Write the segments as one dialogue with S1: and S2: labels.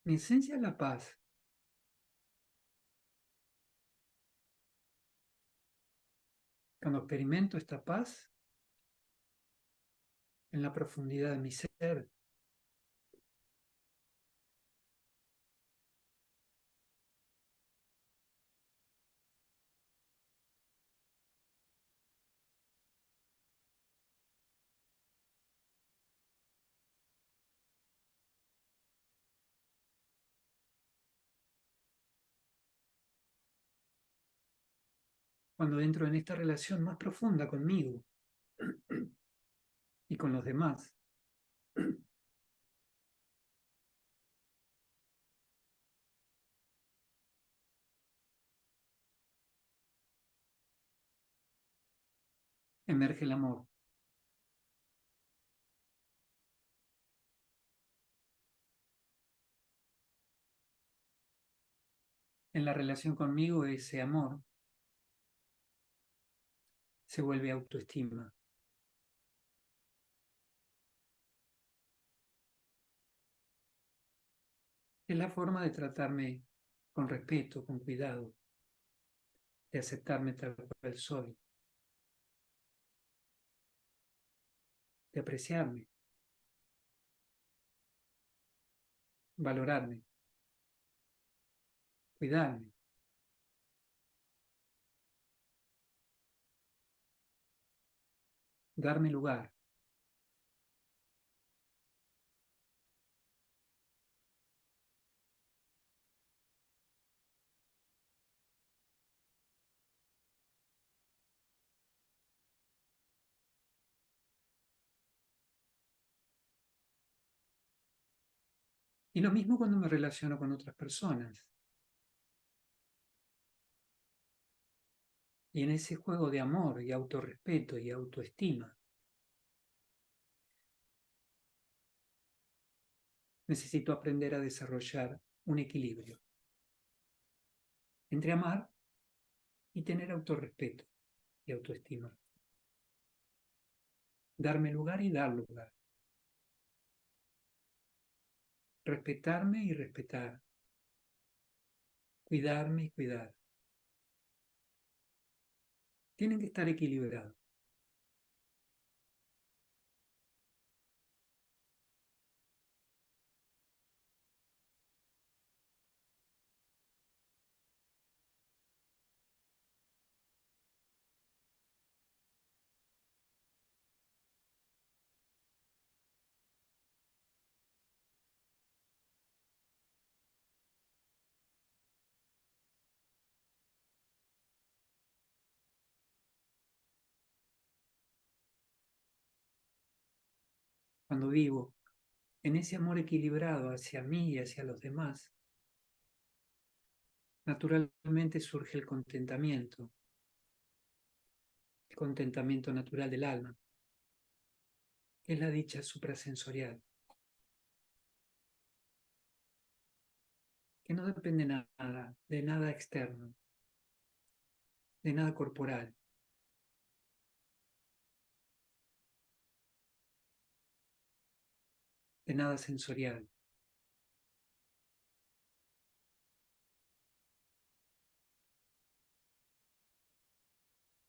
S1: Mi esencia es la paz. Cuando experimento esta paz en la profundidad de mi ser, cuando entro en esta relación más profunda conmigo y con los demás, emerge el amor. En la relación conmigo, ese amor se vuelve autoestima. Es la forma de tratarme con respeto, con cuidado, de aceptarme tal cual soy, de apreciarme, valorarme, cuidarme. Darme lugar. Y lo mismo cuando me relaciono con otras personas. Y en ese juego de amor y autorrespeto y autoestima, necesito aprender a desarrollar un equilibrio entre amar y tener autorrespeto y autoestima. Darme lugar y dar lugar. Respetarme y respetar. Cuidarme y cuidar. Tienen que estar equilibrados. Cuando vivo en ese amor equilibrado hacia mí y hacia los demás, naturalmente surge el contentamiento natural del alma, que es la dicha suprasensorial, que no depende de nada externo, de nada corporal, de nada sensorial.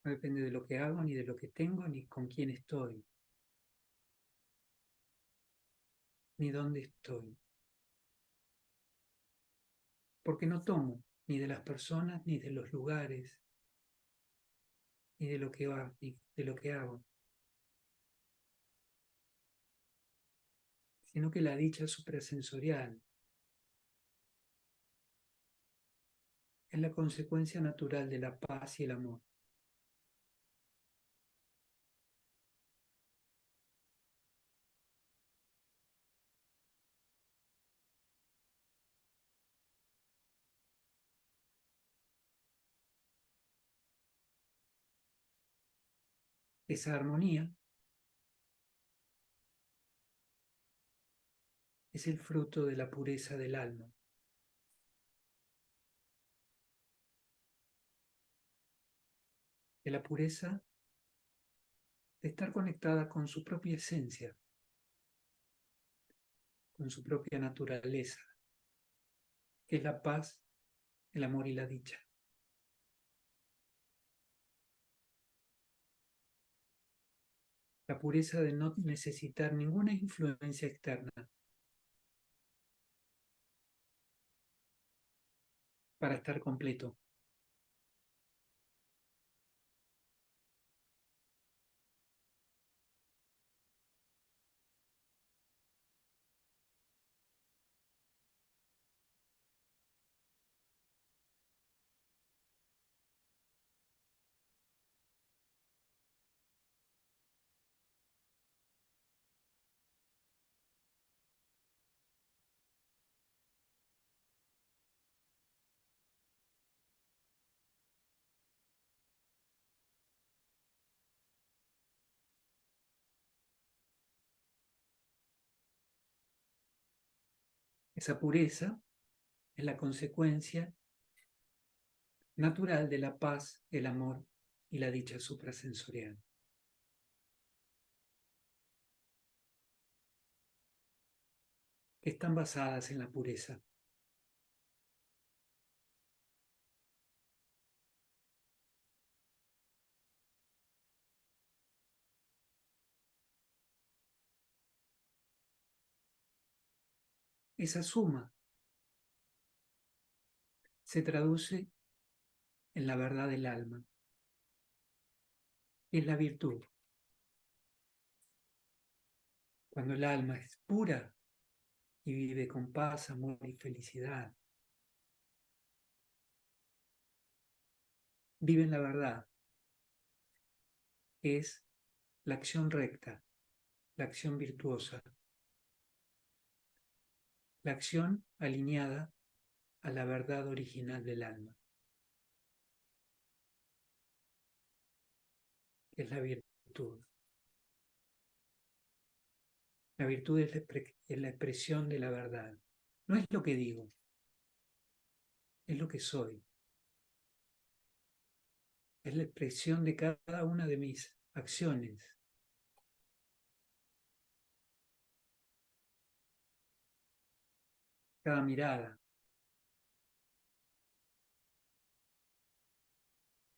S1: No depende de lo que hago, ni de lo que tengo, ni con quién estoy, ni dónde estoy. Porque no tomo ni de las personas, ni de los lugares, ni de lo que va, ni de lo que hago, sino que la dicha suprasensorial es la consecuencia natural de la paz y el amor. Esa armonía es el fruto de la pureza del alma, de la pureza de estar conectada con su propia esencia, con su propia naturaleza, que es la paz, el amor y la dicha. La pureza de no necesitar ninguna influencia externa para estar completo. Esa pureza es la consecuencia natural de la paz, el amor y la dicha suprasensorial, que están basadas en la pureza. Esa suma se traduce en la verdad del alma, es la virtud. Cuando el alma es pura y vive con paz, amor y felicidad, vive en la verdad, es la acción recta, la acción virtuosa, la acción alineada a la verdad original del alma, que es la virtud. La virtud es la expresión de la verdad. No es lo que digo, es lo que soy. Es la expresión de cada una de mis acciones. Cada mirada,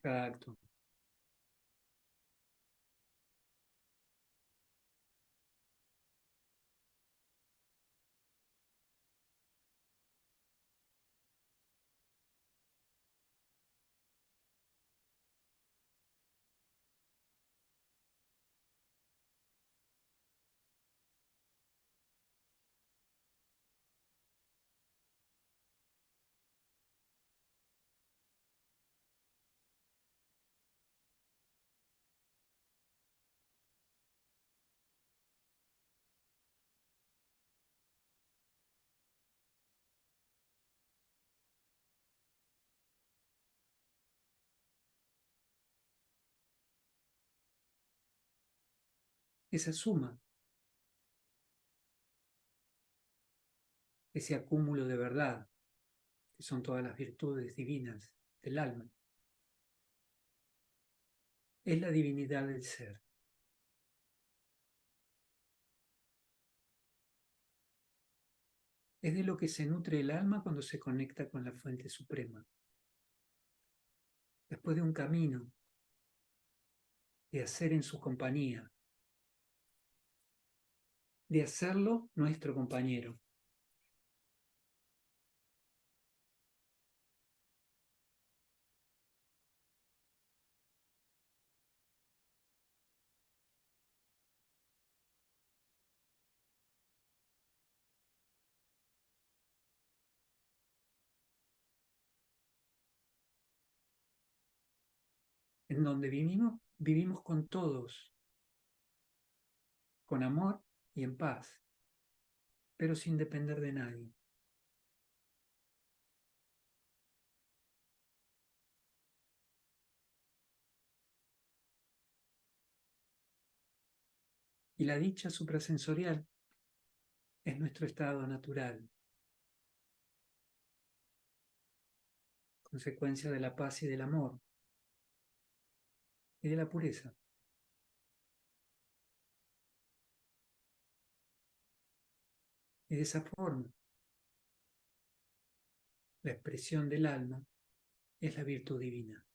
S1: cada acto. Esa suma, ese acúmulo de verdad, que son todas las virtudes divinas del alma, es la divinidad del ser. Es de lo que se nutre el alma cuando se conecta con la fuente suprema. Después de un camino de hacer en su compañía, de hacerlo nuestro compañero. En donde vivimos con todos, con amor y en paz, pero sin depender de nadie. Y la dicha suprasensorial es nuestro estado natural, consecuencia de la paz y del amor y de la pureza. Y de esa forma la expresión del alma, es la virtud divina.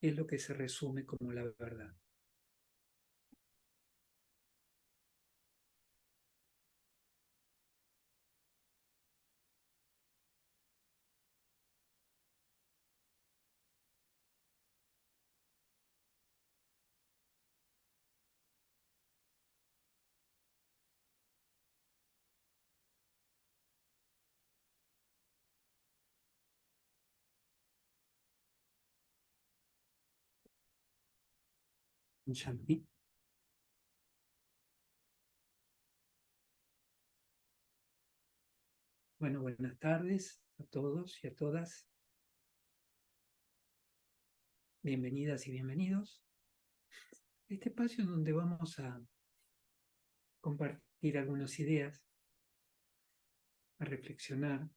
S1: Es lo que se resume como la verdad. Shanti. Bueno, buenas tardes a todos y a todas. Bienvenidas y bienvenidos. Este espacio en donde vamos a compartir algunas ideas, a reflexionar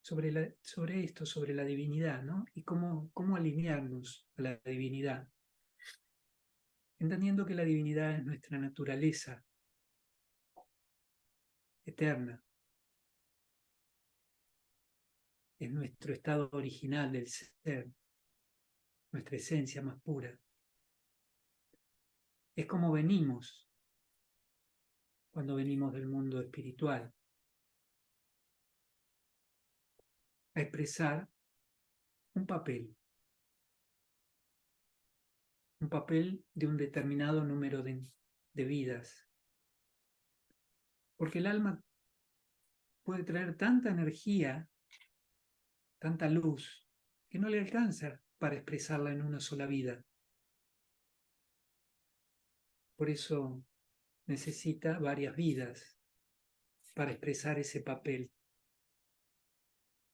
S1: sobre esto, sobre la divinidad, ¿no? Y cómo alinearnos a la divinidad, entendiendo que la divinidad es nuestra naturaleza eterna, es nuestro estado original del ser, nuestra esencia más pura. Es como venimos cuando venimos del mundo espiritual, a expresar un papel de un determinado número de vidas. Porque el alma puede traer tanta energía, tanta luz, que no le alcanza para expresarla en una sola vida. Por eso necesita varias vidas para expresar ese papel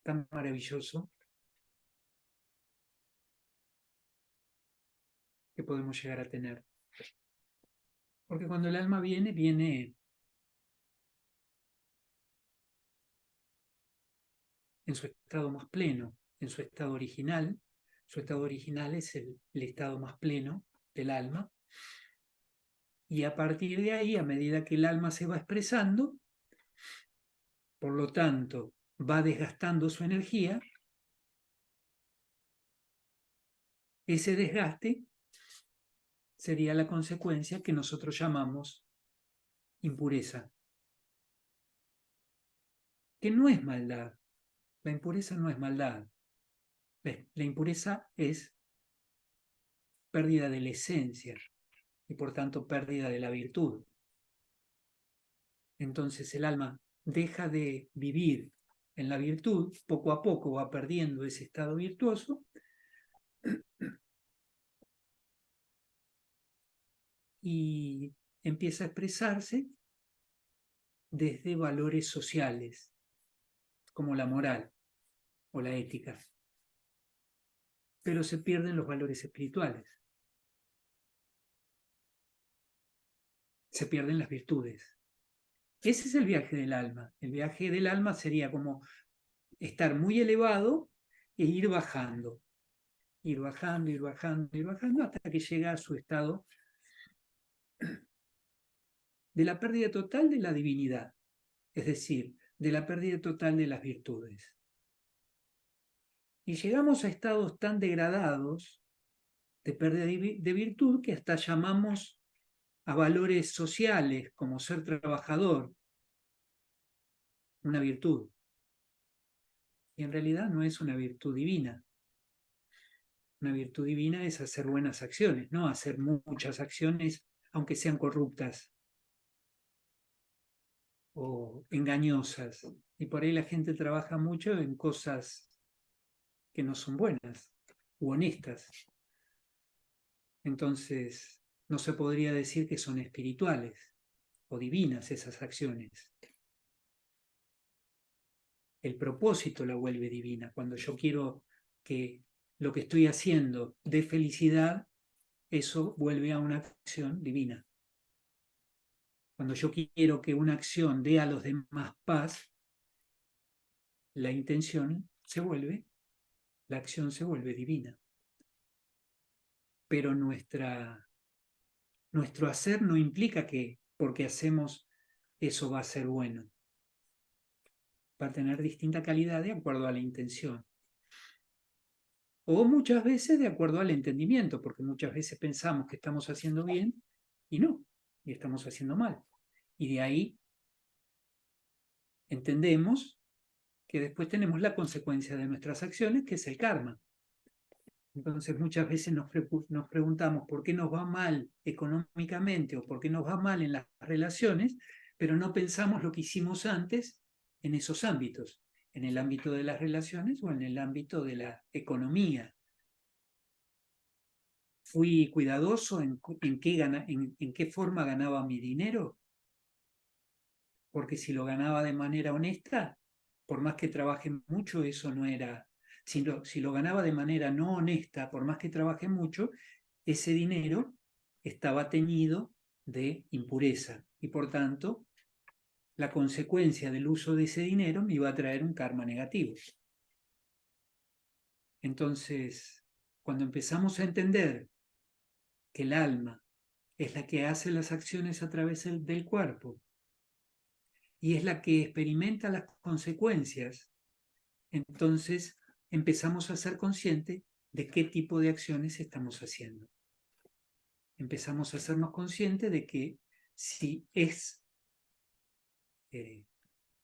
S1: tan maravilloso que podemos llegar a tener. Porque cuando el alma viene en su estado más pleno, en su estado original. Su estado original es el estado más pleno del alma. Y a partir de ahí, a medida que el alma se va expresando, por lo tanto, va desgastando su energía, ese desgaste sería la consecuencia que nosotros llamamos impureza, que no es maldad. La impureza no es maldad. La impureza es pérdida de la esencia y por tanto pérdida de la virtud. Entonces el alma deja de vivir en la virtud, poco a poco va perdiendo ese estado virtuoso y empieza a expresarse desde valores sociales, como la moral o la ética, pero se pierden los valores espirituales, se pierden las virtudes. Ese es el viaje del alma. El viaje del alma sería como estar muy elevado e ir bajando, ir bajando, ir bajando, ir bajando, hasta que llega a su estado de la pérdida total de la divinidad, es decir, de la pérdida total de las virtudes. Y llegamos a estados tan degradados de pérdida de virtud que hasta llamamos a valores sociales como ser trabajador una virtud. Y en realidad no es una virtud divina. Una virtud divina es hacer buenas acciones, no hacer muchas acciones aunque sean corruptas o engañosas. Y por ahí la gente trabaja mucho en cosas que no son buenas u honestas. Entonces, no se podría decir que son espirituales o divinas esas acciones. El propósito la vuelve divina. Cuando yo quiero que lo que estoy haciendo dé felicidad, eso vuelve a una acción divina. Cuando yo quiero que una acción dé a los demás paz, la intención se vuelve, la acción se vuelve divina. Pero nuestra Nuestro hacer no implica que porque hacemos eso va a ser bueno. Va a tener distinta calidad de acuerdo a la intención. O muchas veces de acuerdo al entendimiento, porque muchas veces pensamos que estamos haciendo bien y no, y estamos haciendo mal. Y de ahí entendemos que después tenemos la consecuencia de nuestras acciones, que es el karma. Entonces muchas veces nos preguntamos por qué nos va mal económicamente o por qué nos va mal en las relaciones, pero no pensamos lo que hicimos antes en esos ámbitos, en el ámbito de las relaciones o en el ámbito de la economía. ¿Fui cuidadoso en qué forma ganaba mi dinero? Porque si lo ganaba de manera honesta, por más que trabaje mucho, eso no era. Si lo ganaba de manera no honesta, por más que trabaje mucho, ese dinero estaba teñido de impureza y por tanto la consecuencia del uso de ese dinero me iba a traer un karma negativo. Entonces, cuando empezamos a entender que el alma es la que hace las acciones a través del cuerpo y es la que experimenta las consecuencias, entonces empezamos a ser conscientes de qué tipo de acciones estamos haciendo. Empezamos a hacernos conscientes de que si es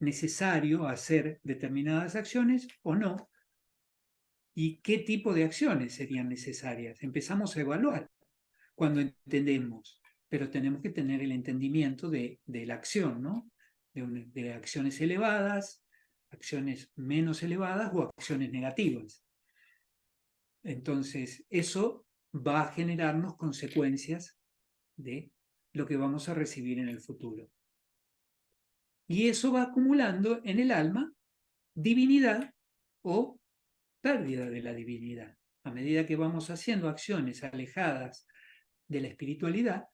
S1: necesario hacer determinadas acciones o no, y qué tipo de acciones serían necesarias. Empezamos a evaluar cuando entendemos, pero tenemos que tener el entendimiento de la acción, ¿no? De acciones elevadas, acciones menos elevadas o acciones negativas. Entonces, eso va a generarnos consecuencias de lo que vamos a recibir en el futuro. Y eso va acumulando en el alma divinidad o pérdida de la divinidad. A medida que vamos haciendo acciones alejadas de la espiritualidad,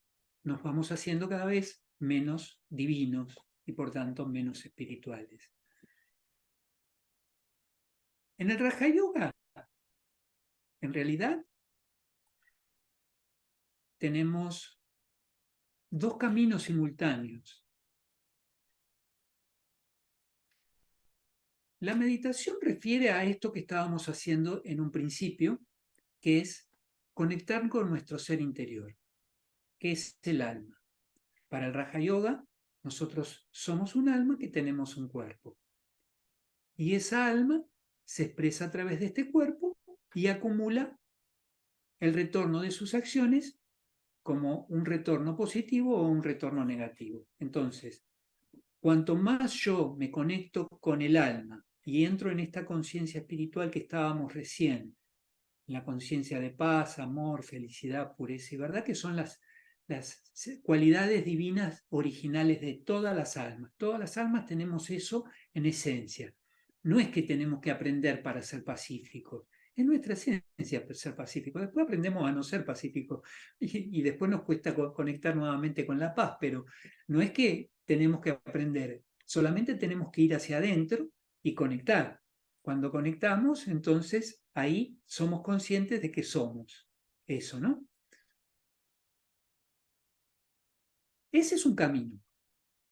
S1: nos vamos haciendo cada vez menos divinos y por tanto menos espirituales. En el Raja Yoga, en realidad, tenemos dos caminos simultáneos. La meditación refiere a esto que estábamos haciendo en un principio, que es conectar con nuestro ser interior, que es el alma. Para el Raja Yoga, nosotros somos un alma que tenemos un cuerpo. Y esa alma se expresa a través de este cuerpo y acumula el retorno de sus acciones como un retorno positivo o un retorno negativo. Entonces, cuanto más yo me conecto con el alma y entro en esta conciencia espiritual que estábamos recién, la conciencia de paz, amor, felicidad, pureza y verdad, que son las cualidades divinas originales de todas las almas. Todas las almas tenemos eso en esencia. No es que tenemos que aprender para ser pacíficos. Es nuestra esencia ser pacíficos. Después aprendemos a no ser pacíficos y después nos cuesta conectar nuevamente con la paz, pero no es que tenemos que aprender, solamente tenemos que ir hacia adentro y conectar. Cuando conectamos, entonces ahí somos conscientes de que somos eso, ¿no? Ese es un camino.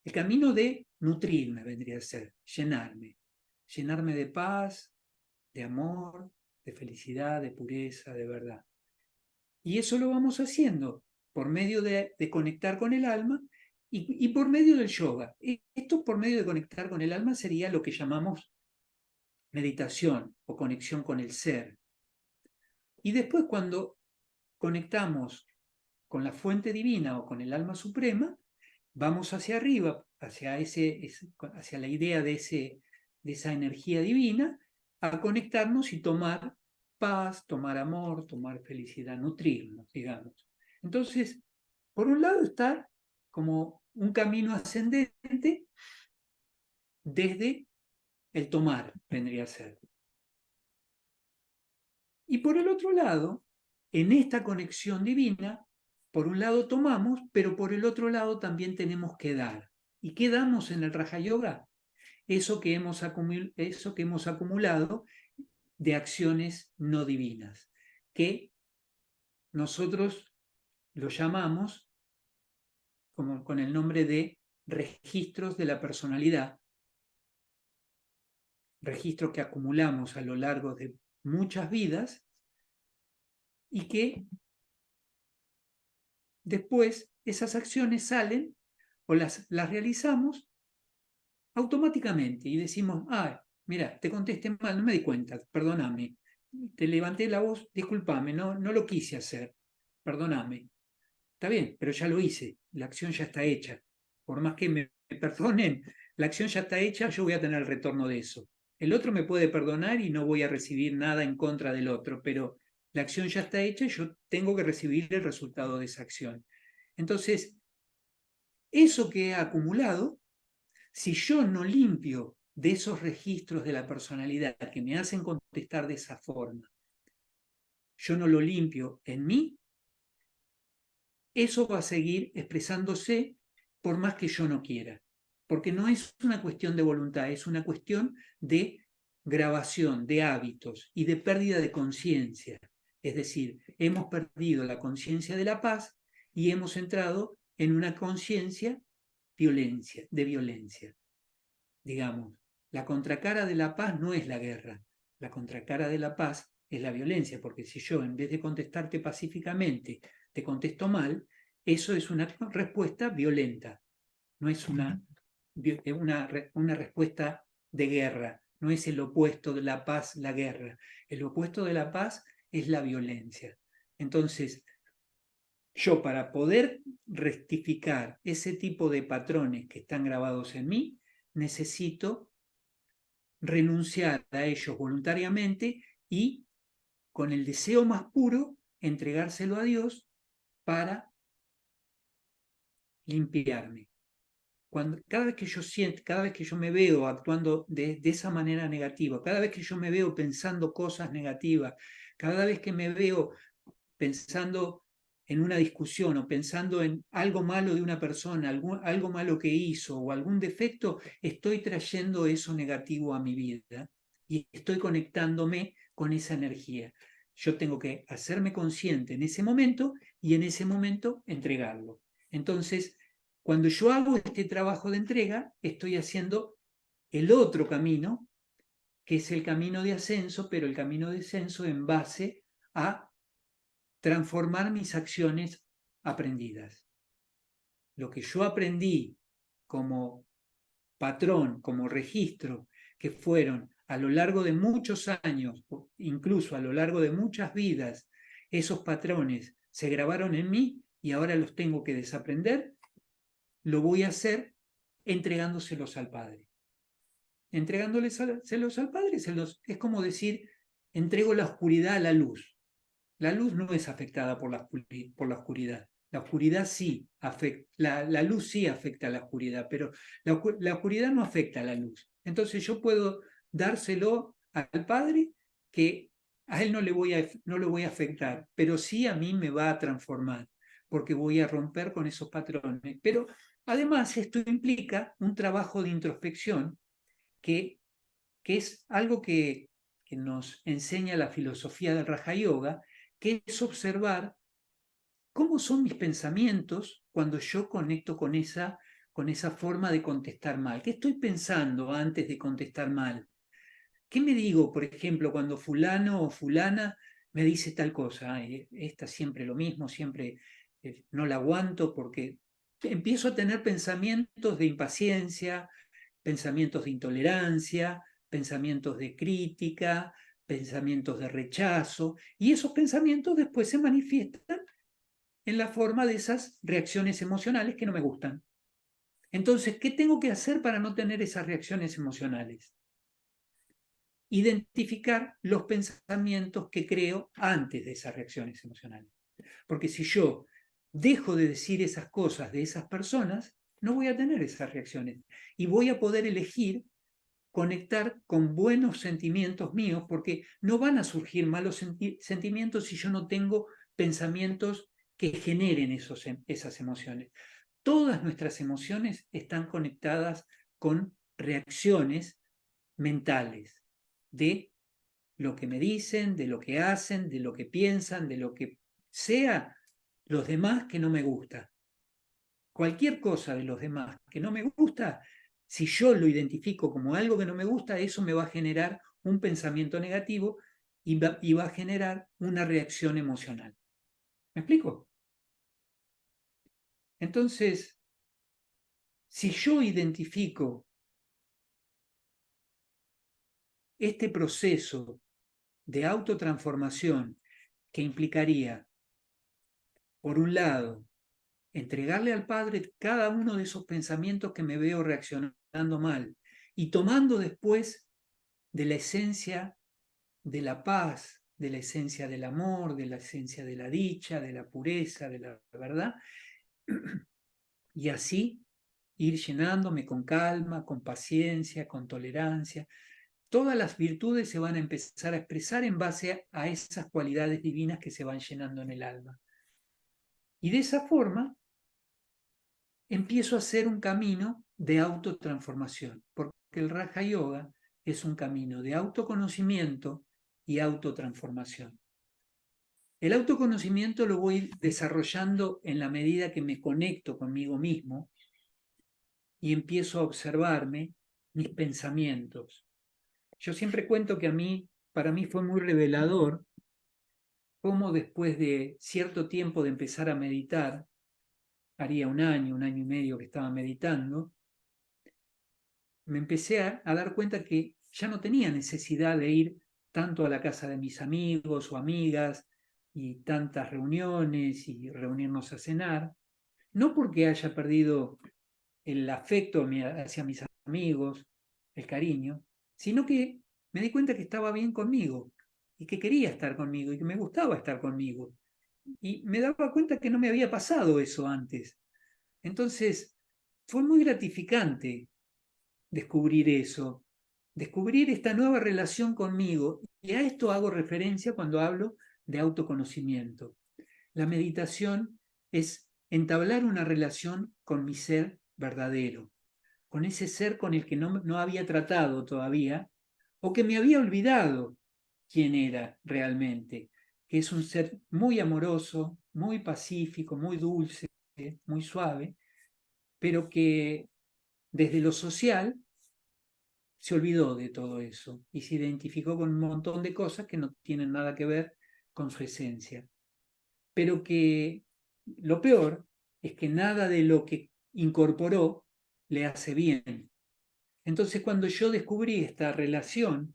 S1: El camino de nutrirme vendría a ser, llenarme de paz, de amor, de felicidad, de pureza, de verdad. Y eso lo vamos haciendo por medio de conectar con el alma y por medio del yoga. Esto por medio de conectar con el alma sería lo que llamamos meditación o conexión con el ser. Y después cuando conectamos con la fuente divina o con el alma suprema, vamos hacia arriba, hacia la idea de esa energía divina, a conectarnos y tomar paz, tomar amor, tomar felicidad, nutrirnos, digamos. Entonces, por un lado está como un camino ascendente desde el tomar, vendría a ser. Y por el otro lado, en esta conexión divina, por un lado tomamos, pero por el otro lado también tenemos que dar. ¿Y qué damos en el Raja Yoga? Eso que hemos acumulado de acciones no divinas, que nosotros lo llamamos como con el nombre de registros de la personalidad, registros que acumulamos a lo largo de muchas vidas y que después esas acciones salen o las realizamos automáticamente y decimos, mira, te contesté mal, no me di cuenta, perdóname, te levanté la voz, discúlpame, no lo quise hacer, perdóname. Está bien, pero ya lo hice, la acción ya está hecha. Por más que me perdonen, la acción ya está hecha, yo voy a tener el retorno de eso. El otro me puede perdonar y no voy a recibir nada en contra del otro, pero la acción ya está hecha y yo tengo que recibir el resultado de esa acción. Entonces, eso que he acumulado, si yo no limpio de esos registros de la personalidad que me hacen contestar de esa forma, yo no lo limpio en mí, eso va a seguir expresándose por más que yo no quiera. Porque no es una cuestión de voluntad, es una cuestión de grabación, de hábitos y de pérdida de conciencia. Es decir, hemos perdido la conciencia de la paz y hemos entrado en una conciencia de violencia. Digamos, la contracara de la paz no es la guerra, la contracara de la paz es la violencia, porque si yo en vez de contestarte pacíficamente te contesto mal, eso es una respuesta violenta, no es una respuesta de guerra, no es el opuesto de la paz, la guerra. El opuesto de la paz es la violencia. Entonces, yo para poder rectificar ese tipo de patrones que están grabados en mí, necesito renunciar a ellos voluntariamente y con el deseo más puro entregárselo a Dios para limpiarme. Cada vez que yo siento, cada vez que yo me veo actuando de esa manera negativa, cada vez que yo me veo pensando cosas negativas, cada vez que me veo pensando en una discusión o pensando en algo malo de una persona, algo malo que hizo o algún defecto, estoy trayendo eso negativo a mi vida y estoy conectándome con esa energía. Yo tengo que hacerme consciente en ese momento y en ese momento entregarlo. Entonces, cuando yo hago este trabajo de entrega, estoy haciendo el otro camino, que es el camino de ascenso, pero el camino de ascenso en base a transformar mis acciones aprendidas. Lo que yo aprendí como patrón, como registro, que fueron a lo largo de muchos años, incluso a lo largo de muchas vidas, esos patrones se grabaron en mí y ahora los tengo que desaprender, lo voy a hacer entregándoselos al Padre. Entregándoselos al Padre es como decir, entrego la oscuridad a la luz. La luz no es afectada por la oscuridad. La oscuridad sí afecta, la luz sí afecta a la oscuridad, pero la oscuridad no afecta a la luz. Entonces yo puedo dárselo al Padre, que a él no le voy a afectar, pero sí a mí me va a transformar, porque voy a romper con esos patrones. Pero además esto implica un trabajo de introspección que es algo que nos enseña la filosofía del Raja Yoga, que es observar cómo son mis pensamientos cuando yo conecto con esa forma de contestar mal. ¿Qué estoy pensando antes de contestar mal? ¿Qué me digo, por ejemplo, cuando fulano o fulana me dice tal cosa? Esta siempre lo mismo, siempre no la aguanto porque empiezo a tener pensamientos de impaciencia, pensamientos de intolerancia, pensamientos de crítica, pensamientos de rechazo, y esos pensamientos después se manifiestan en la forma de esas reacciones emocionales que no me gustan. Entonces, ¿qué tengo que hacer para no tener esas reacciones emocionales? Identificar los pensamientos que creo antes de esas reacciones emocionales. Porque si yo dejo de decir esas cosas de esas personas, no voy a tener esas reacciones y voy a poder elegir conectar con buenos sentimientos míos, porque no van a surgir malos sentimientos si yo no tengo pensamientos que generen esas emociones. Todas nuestras emociones están conectadas con reacciones mentales de lo que me dicen, de lo que hacen, de lo que piensan, de lo que sea los demás que no me gusta. cualquier cosa de los demás que no me gusta, si yo lo identifico como algo que no me gusta, eso me va a generar un pensamiento negativo y va a generar una reacción emocional. ¿Me explico? Entonces, si yo identifico este proceso de autotransformación que implicaría, por un lado, entregarle al Padre cada uno de esos pensamientos que me veo reaccionando mal y tomando después de la esencia de la paz, de la esencia del amor, de la esencia de la dicha, de la pureza, de la verdad, y así ir llenándome con calma, con paciencia, con tolerancia. Todas las virtudes se van a empezar a expresar en base a esas cualidades divinas que se van llenando en el alma. Y de esa forma empiezo a hacer un camino de autotransformación, porque el Raja Yoga es un camino de autoconocimiento y autotransformación. El autoconocimiento lo voy desarrollando en la medida que me conecto conmigo mismo y empiezo a observarme mis pensamientos. Yo siempre cuento que para mí fue muy revelador cómo después de cierto tiempo de empezar a meditar, haría un año y medio que estaba meditando, me empecé a dar cuenta que ya no tenía necesidad de ir tanto a la casa de mis amigos o amigas y tantas reuniones y reunirnos a cenar, no porque haya perdido el afecto hacia mis amigos, el cariño, sino que me di cuenta que estaba bien conmigo y que quería estar conmigo y que me gustaba estar conmigo. Y me daba cuenta que no me había pasado eso antes. Entonces, fue muy gratificante descubrir eso, descubrir esta nueva relación conmigo. Y a esto hago referencia cuando hablo de autoconocimiento. La meditación es entablar una relación con mi ser verdadero, con ese ser con el que no había tratado todavía o que me había olvidado quién era realmente, que es un ser muy amoroso, muy pacífico, muy dulce, muy suave, pero que desde lo social se olvidó de todo eso y se identificó con un montón de cosas que no tienen nada que ver con su esencia. Pero que lo peor es que nada de lo que incorporó le hace bien. Entonces, cuando yo descubrí esta relación,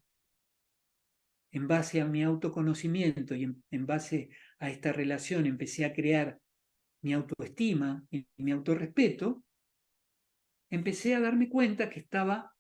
S1: en base a mi autoconocimiento y en base a esta relación empecé a crear mi autoestima y mi autorrespeto, empecé a darme cuenta que estaba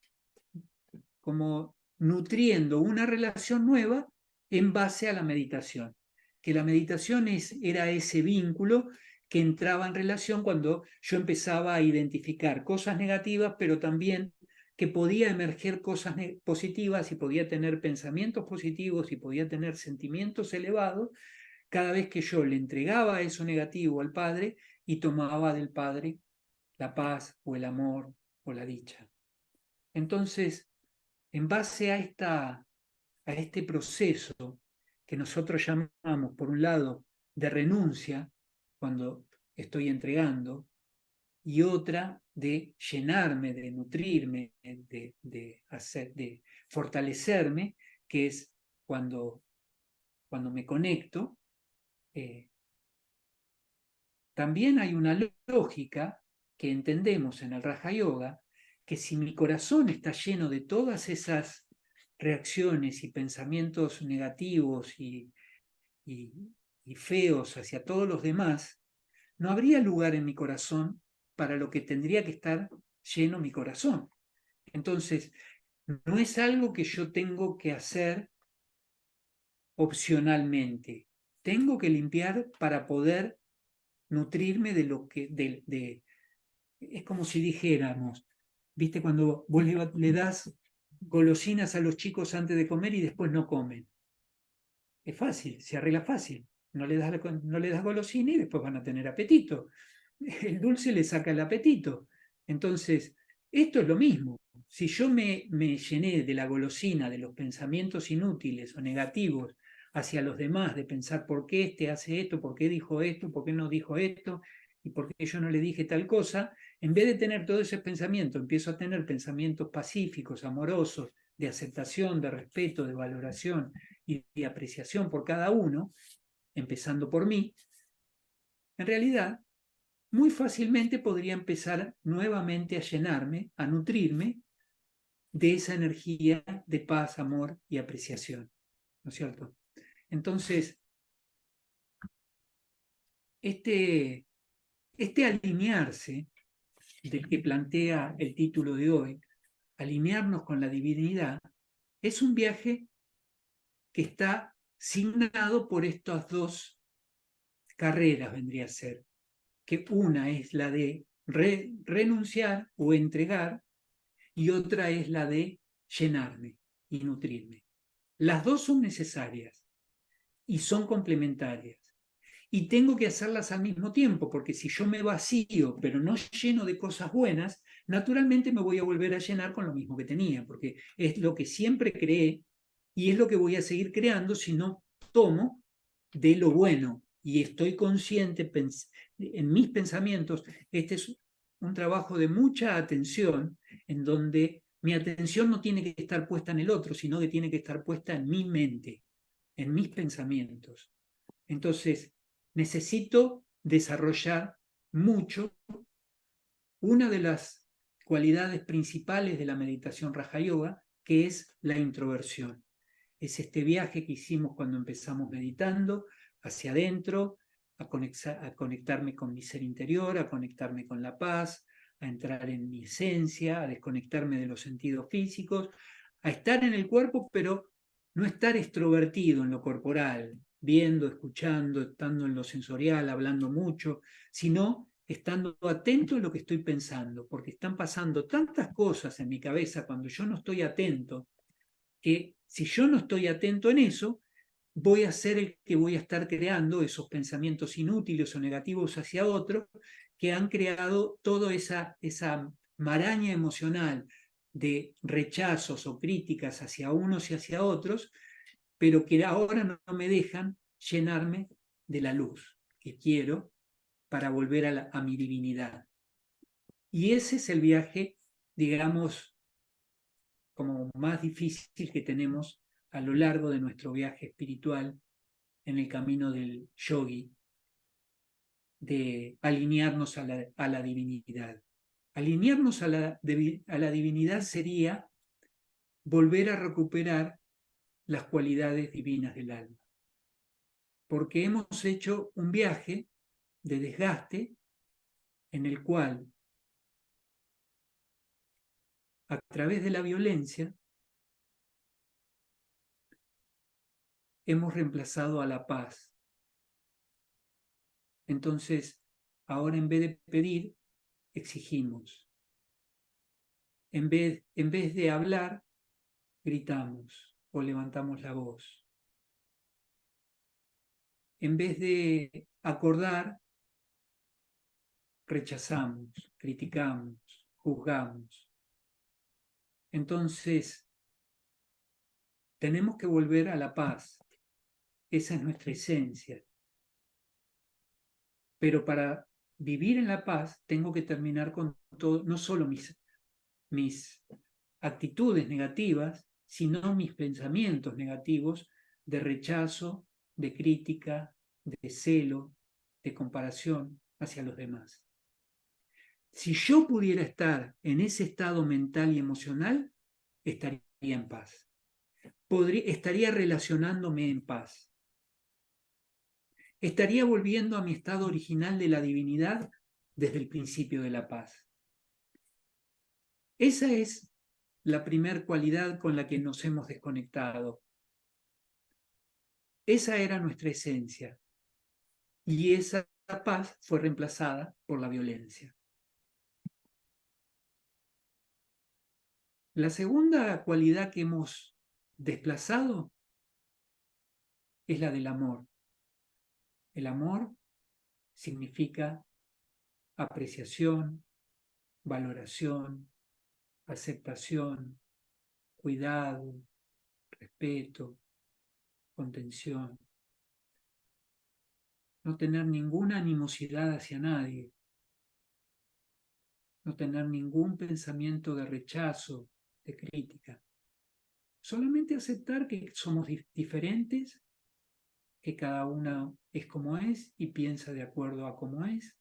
S1: como nutriendo una relación nueva en base a la meditación. Que la meditación era ese vínculo que entraba en relación cuando yo empezaba a identificar cosas negativas, pero también que podía emerger cosas positivas y podía tener pensamientos positivos y podía tener sentimientos elevados cada vez que yo le entregaba eso negativo al Padre y tomaba del Padre la paz o el amor o la dicha. Entonces, en base a este proceso que nosotros llamamos, por un lado, de renuncia, cuando estoy entregando, y otra de llenarme, de nutrirme, de fortalecerme, que es cuando me conecto. También hay una lógica que entendemos en el Raja Yoga, que si mi corazón está lleno de todas esas reacciones y pensamientos negativos y feos hacia todos los demás, no habría lugar en mi corazón para lo que tendría que estar lleno mi corazón. Entonces, no es algo que yo tengo que hacer opcionalmente. Tengo que limpiar para poder nutrirme de lo que... es como si dijéramos, ¿viste? Cuando vos le das golosinas a los chicos antes de comer y después no comen. Es fácil, se arregla fácil. No le das golosina y después van a tener apetito. El dulce le saca el apetito. Entonces, esto es lo mismo. Si yo me llené de la golosina, de los pensamientos inútiles o negativos hacia los demás, de pensar por qué este hace esto, por qué dijo esto, por qué no dijo esto, ¿Y por qué yo no le dije tal cosa? En vez de tener todo ese pensamiento, empiezo a tener pensamientos pacíficos, amorosos, de aceptación, de respeto, de valoración y de apreciación por cada uno, empezando por mí. En realidad, muy fácilmente podría empezar nuevamente a llenarme, a nutrirme de esa energía de paz, amor y apreciación, ¿no es cierto? Entonces, este alinearse del que plantea el título de hoy, alinearnos con la divinidad, es un viaje que está signado por estas dos carreras, vendría a ser, que una es la de renunciar o entregar y otra es la de llenarme y nutrirme. Las dos son necesarias y son complementarias. Y tengo que hacerlas al mismo tiempo, porque si yo me vacío, pero no lleno de cosas buenas, naturalmente me voy a volver a llenar con lo mismo que tenía, porque es lo que siempre creé y es lo que voy a seguir creando si no tomo de lo bueno y estoy consciente en mis pensamientos. Este es un trabajo de mucha atención, en donde mi atención no tiene que estar puesta en el otro, sino que tiene que estar puesta en mi mente, en mis pensamientos. Entonces, necesito desarrollar mucho una de las cualidades principales de la meditación Raja Yoga, que es la introversión. Es este viaje que hicimos cuando empezamos meditando hacia adentro, a conectarme con mi ser interior, a conectarme con la paz, a entrar en mi esencia, a desconectarme de los sentidos físicos, a estar en el cuerpo, pero no estar extrovertido en lo corporal, viendo, escuchando, estando en lo sensorial, hablando mucho, sino estando atento a lo que estoy pensando, porque están pasando tantas cosas en mi cabeza cuando yo no estoy atento, que si yo no estoy atento en eso, voy a ser el que voy a estar creando esos pensamientos inútiles o negativos hacia otros que han creado toda esa maraña emocional de rechazos o críticas hacia unos y hacia otros, pero que ahora no me dejan llenarme de la luz que quiero para volver a mi divinidad. Y ese es el viaje, digamos, como más difícil que tenemos a lo largo de nuestro viaje espiritual en el camino del yogi, de alinearnos a la divinidad. Alinearnos a la divinidad sería volver a recuperar las cualidades divinas del alma, porque hemos hecho un viaje de desgaste en el cual, a través de la violencia, hemos reemplazado a la paz. Entonces, ahora en vez de pedir, exigimos. En vez de hablar, gritamos o levantamos la voz. En vez de acordar, rechazamos, criticamos, juzgamos. Entonces, tenemos que volver a la paz. Esa es nuestra esencia. Pero para vivir en la paz, tengo que terminar con todo, no solo mis actitudes negativas, sino mis pensamientos negativos de rechazo, de crítica, de celo, de comparación hacia los demás. Si yo pudiera estar en ese estado mental y emocional, estaría en paz. Estaría relacionándome en paz. Estaría volviendo a mi estado original de la divinidad desde el principio de la paz. Esa es la primer cualidad con la que nos hemos desconectado. Esa era nuestra esencia. Y esa paz fue reemplazada por la violencia. La segunda cualidad que hemos desplazado es la del amor. El amor significa apreciación, valoración, aceptación, cuidado, respeto, contención. No tener ninguna animosidad hacia nadie, no tener ningún pensamiento de rechazo, de crítica. Solamente aceptar que somos diferentes, que cada uno es como es y piensa de acuerdo a cómo es,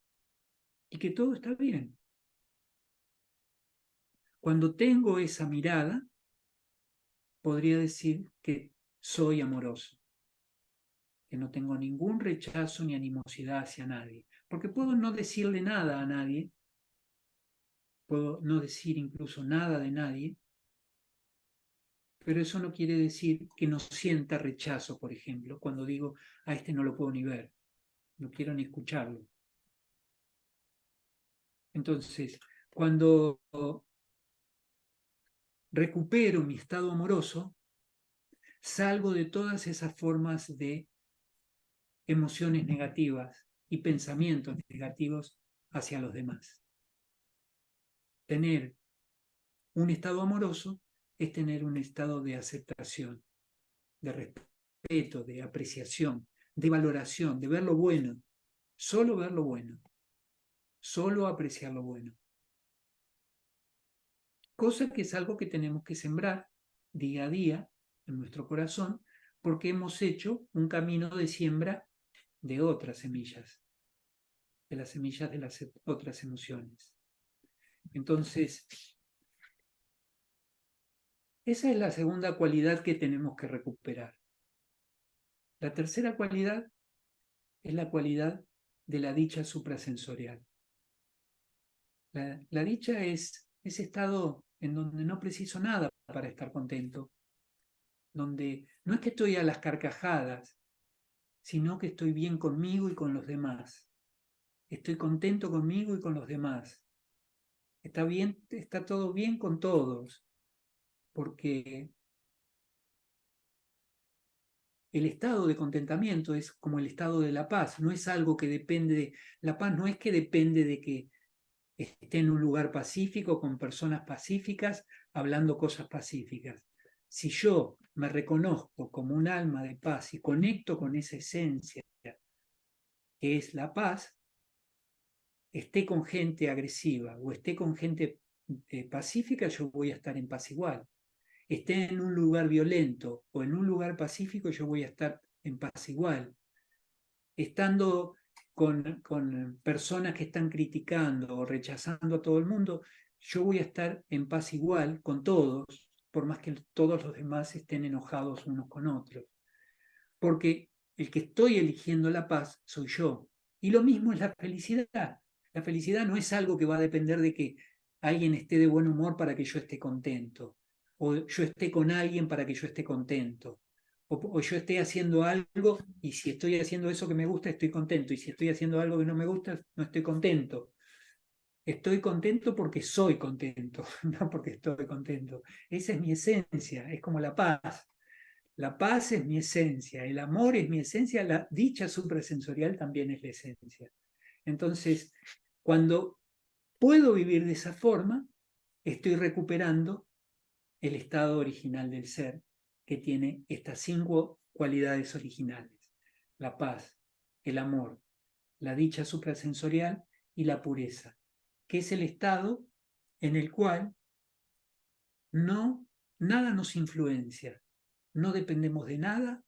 S1: y que todo está bien. Cuando tengo esa mirada, podría decir que soy amoroso, que no tengo ningún rechazo ni animosidad hacia nadie, porque puedo no decirle nada a nadie, puedo no decir incluso nada de nadie, pero eso no quiere decir que no sienta rechazo, por ejemplo, cuando digo, a este no lo puedo ni ver, no quiero ni escucharlo. Entonces, cuando recupero mi estado amoroso, salgo de todas esas formas de emociones negativas y pensamientos negativos hacia los demás. Tener un estado amoroso es tener un estado de aceptación, de respeto, de apreciación, de valoración, de ver lo bueno, solo ver lo bueno, solo apreciar lo bueno. Cosa que es algo que tenemos que sembrar día a día en nuestro corazón, porque hemos hecho un camino de siembra de otras semillas, de las semillas de las otras emociones. Entonces, esa es la segunda cualidad que tenemos que recuperar. La tercera cualidad es la cualidad de la dicha suprasensorial. La dicha es ese estado en donde no preciso nada para estar contento, donde no es que estoy a las carcajadas, sino que estoy bien conmigo y con los demás. Estoy contento conmigo y con los demás. Está bien, está todo bien con todos, porque el estado de contentamiento es como el estado de la paz, no es algo que depende de... La paz no es que depende de que esté en un lugar pacífico, con personas pacíficas, hablando cosas pacíficas. Si yo me reconozco como un alma de paz y conecto con esa esencia que es la paz, esté con gente agresiva o esté con gente pacífica, yo voy a estar en paz igual. Esté en un lugar violento o en un lugar pacífico, yo voy a estar en paz igual. Estando con personas que están criticando o rechazando a todo el mundo, yo voy a estar en paz igual con todos, por más que todos los demás estén enojados unos con otros. Porque el que estoy eligiendo la paz soy yo. Y lo mismo es la felicidad. La felicidad no es algo que va a depender de que alguien esté de buen humor para que yo esté contento, o yo esté con alguien para que yo esté contento, o yo esté haciendo algo y si estoy haciendo eso que me gusta estoy contento, y si estoy haciendo algo que no me gusta no estoy contento. Estoy contento porque soy contento, no porque estoy contento. Esa es mi esencia, es como la paz. La paz es mi esencia, el amor es mi esencia, la dicha suprasensorial también es la esencia. Entonces, cuando puedo vivir de esa forma, estoy recuperando el estado original del ser, que tiene estas 5 cualidades originales: la paz, el amor, la dicha suprasensorial y la pureza, que es el estado en el cual nada nos influencia, no dependemos de nada,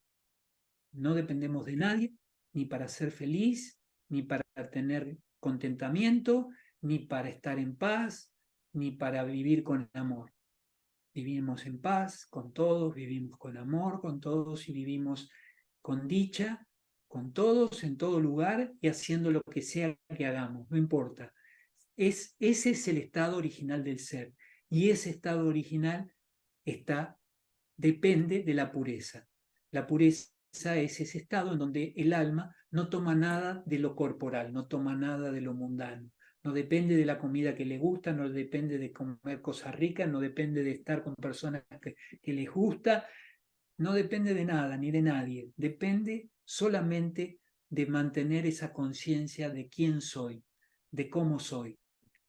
S1: no dependemos de nadie, ni para ser feliz, ni para tener contentamiento, ni para estar en paz, ni para vivir con amor. Vivimos en paz con todos, vivimos con amor con todos y vivimos con dicha con todos, en todo lugar y haciendo lo que sea que hagamos, no importa. Ese es el estado original del ser, y ese estado original depende de la pureza. La pureza es ese estado en donde el alma no toma nada de lo corporal, no toma nada de lo mundano, no depende de la comida que le gusta, no depende de comer cosas ricas, no depende de estar con personas que les gusta, no depende de nada ni de nadie, depende solamente de mantener esa conciencia de quién soy, de cómo soy,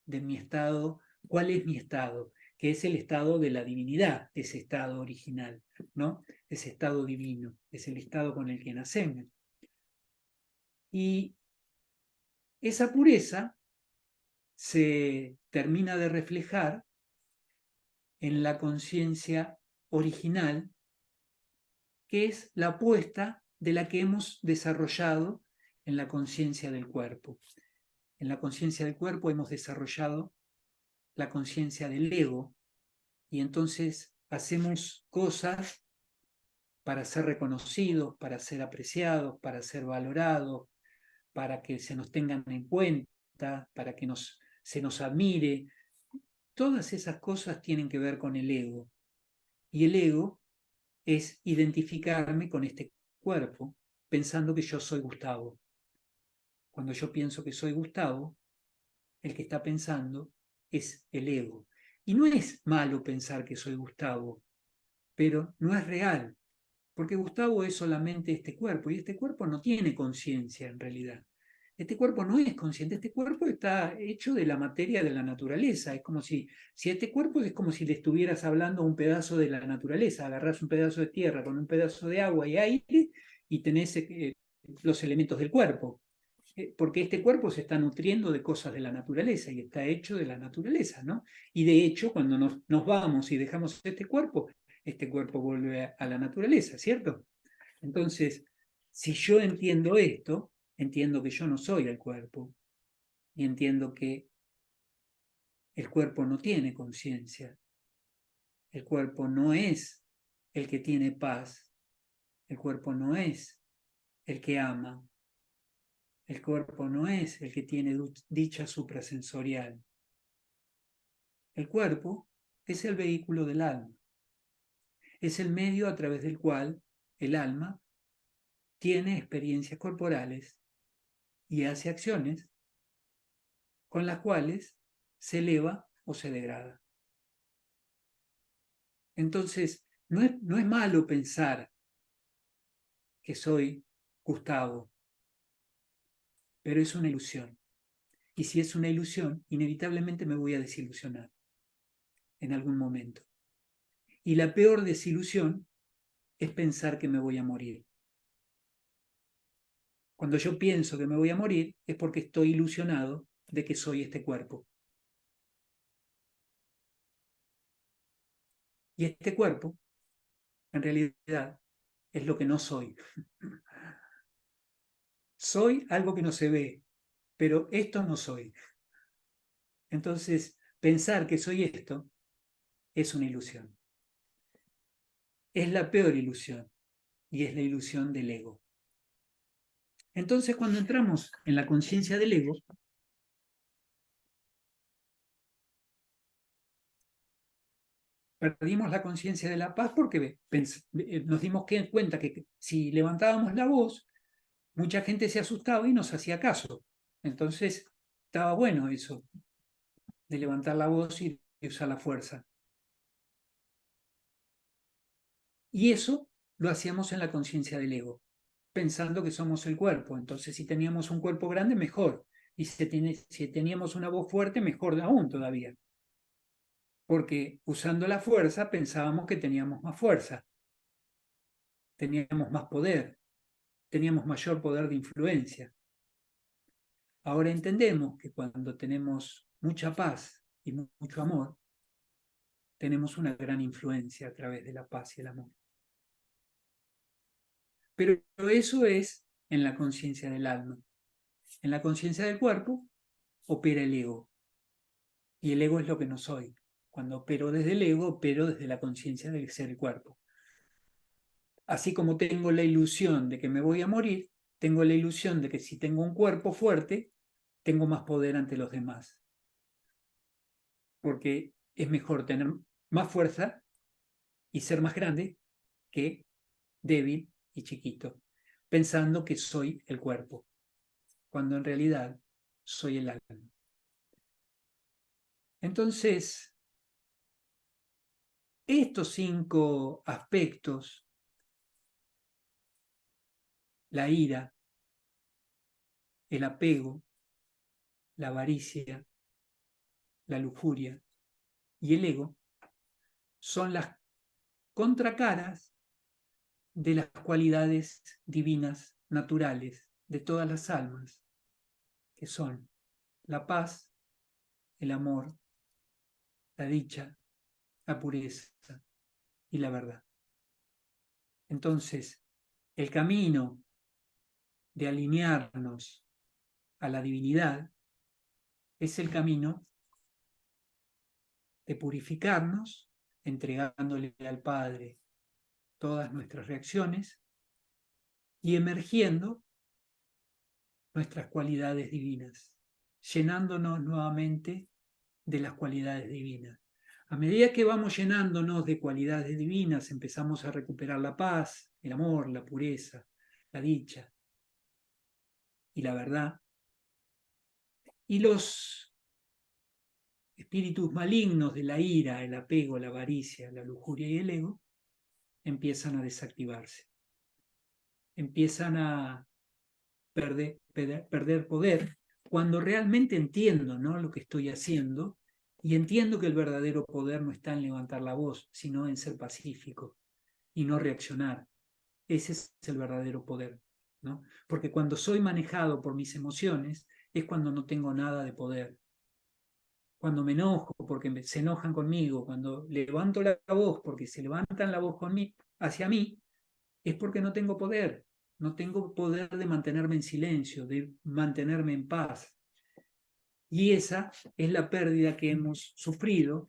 S1: de mi estado, cuál es mi estado, que es el estado de la divinidad, ese estado original, ¿no? Ese estado divino, es el estado con el que nacemos. Y esa pureza se termina de reflejar en la conciencia original, que es la apuesta de la que hemos desarrollado en la conciencia del cuerpo. En la conciencia del cuerpo hemos desarrollado la conciencia del ego, y entonces hacemos cosas para ser reconocidos, para ser apreciados, para ser valorados, para que se nos tengan en cuenta, para que se nos admire. Todas esas cosas tienen que ver con el ego. Y el ego es identificarme con este cuerpo, pensando que yo soy Gustavo. Cuando yo pienso que soy Gustavo, el que está pensando es el ego. Y no es malo pensar que soy Gustavo, pero no es real, porque Gustavo es solamente este cuerpo, y este cuerpo no tiene conciencia en realidad. Este cuerpo no es consciente, este cuerpo está hecho de la materia de la naturaleza. Es como si este cuerpo es como si le estuvieras hablando a un pedazo de la naturaleza. Agarrás un pedazo de tierra con un pedazo de agua y aire y tenés los elementos del cuerpo. Porque este cuerpo se está nutriendo de cosas de la naturaleza y está hecho de la naturaleza, ¿no? Y de hecho, cuando nos vamos y dejamos este cuerpo vuelve a la naturaleza, ¿cierto? Entonces, si yo entiendo esto, entiendo que yo no soy el cuerpo y entiendo que el cuerpo no tiene conciencia, el cuerpo no es el que tiene paz, el cuerpo no es el que ama, el cuerpo no es el que tiene dicha suprasensorial. El cuerpo es el vehículo del alma, es el medio a través del cual el alma tiene experiencias corporales y hace acciones con las cuales se eleva o se degrada. Entonces, no es malo pensar que soy Gustavo, pero es una ilusión. Y si es una ilusión, inevitablemente me voy a desilusionar en algún momento. Y la peor desilusión es pensar que me voy a morir. Cuando yo pienso que me voy a morir es porque estoy ilusionado de que soy este cuerpo. Y este cuerpo, en realidad, es lo que no soy. Soy algo que no se ve, pero esto no soy. Entonces, pensar que soy esto es una ilusión. Es la peor ilusión y es la ilusión del ego. Entonces, cuando entramos en la conciencia del ego, perdimos la conciencia de la paz porque nos dimos cuenta que si levantábamos la voz, mucha gente se asustaba y nos hacía caso. Entonces, estaba bueno eso de levantar la voz y de usar la fuerza. Y eso lo hacíamos en la conciencia del ego, pensando que somos el cuerpo. Entonces, si teníamos un cuerpo grande, mejor. Y si teníamos una voz fuerte, mejor aún todavía. Porque usando la fuerza pensábamos que teníamos más fuerza, teníamos más poder, teníamos mayor poder de influencia. Ahora entendemos que cuando tenemos mucha paz y mucho amor, tenemos una gran influencia a través de la paz y el amor. Pero eso es en la conciencia del alma. En la conciencia del cuerpo opera el ego. Y el ego es lo que no soy. Cuando opero desde el ego, opero desde la conciencia del ser el cuerpo. Así como tengo la ilusión de que me voy a morir, tengo la ilusión de que si tengo un cuerpo fuerte, tengo más poder ante los demás. Porque es mejor tener más fuerza y ser más grande que débil y chiquito, pensando que soy el cuerpo, cuando en realidad soy el alma. Entonces, estos 5 aspectos, la ira, el apego, la avaricia, la lujuria y el ego, son las contracaras de las cualidades divinas naturales de todas las almas, que son la paz, el amor, la dicha, la pureza y la verdad. Entonces, el camino de alinearnos a la divinidad es el camino de purificarnos, entregándole al Padre todas nuestras reacciones y emergiendo nuestras cualidades divinas, llenándonos nuevamente de las cualidades divinas. A medida que vamos llenándonos de cualidades divinas, empezamos a recuperar la paz, el amor, la pureza, la dicha y la verdad. Y los espíritus malignos de la ira, el apego, la avaricia, la lujuria y el ego empiezan a desactivarse, empiezan a perder poder cuando realmente entiendo, ¿no?, lo que estoy haciendo, y entiendo que el verdadero poder no está en levantar la voz, sino en ser pacífico y no reaccionar. Ese es el verdadero poder, ¿no? Porque cuando soy manejado por mis emociones es cuando no tengo nada de poder. Cuando me enojo porque se enojan conmigo, cuando levanto la voz porque se levantan la voz hacia mí, es porque no tengo poder. No tengo poder de mantenerme en silencio, de mantenerme en paz. Y esa es la pérdida que hemos sufrido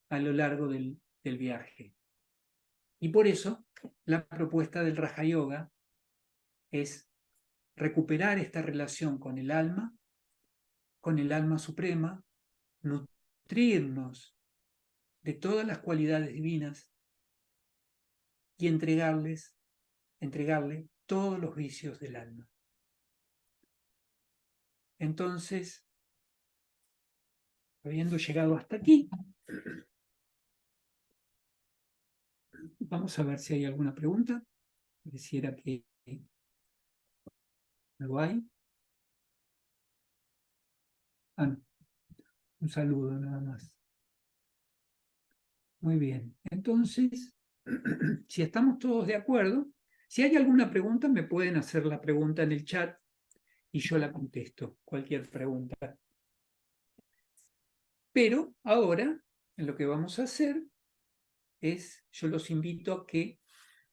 S1: a lo largo del viaje. Y por eso la propuesta del Raja Yoga es recuperar esta relación con el alma suprema, nutrirnos de todas las cualidades divinas y entregarle todos los vicios del alma. Entonces, habiendo llegado hasta aquí, vamos a ver si hay alguna pregunta. Pareciera que lo hay. Ah, no. Un saludo nada más. Muy bien. Entonces, si estamos todos de acuerdo, si hay alguna pregunta, me pueden hacer la pregunta en el chat y yo la contesto, cualquier pregunta. Pero ahora, lo que vamos a hacer es, yo los invito a que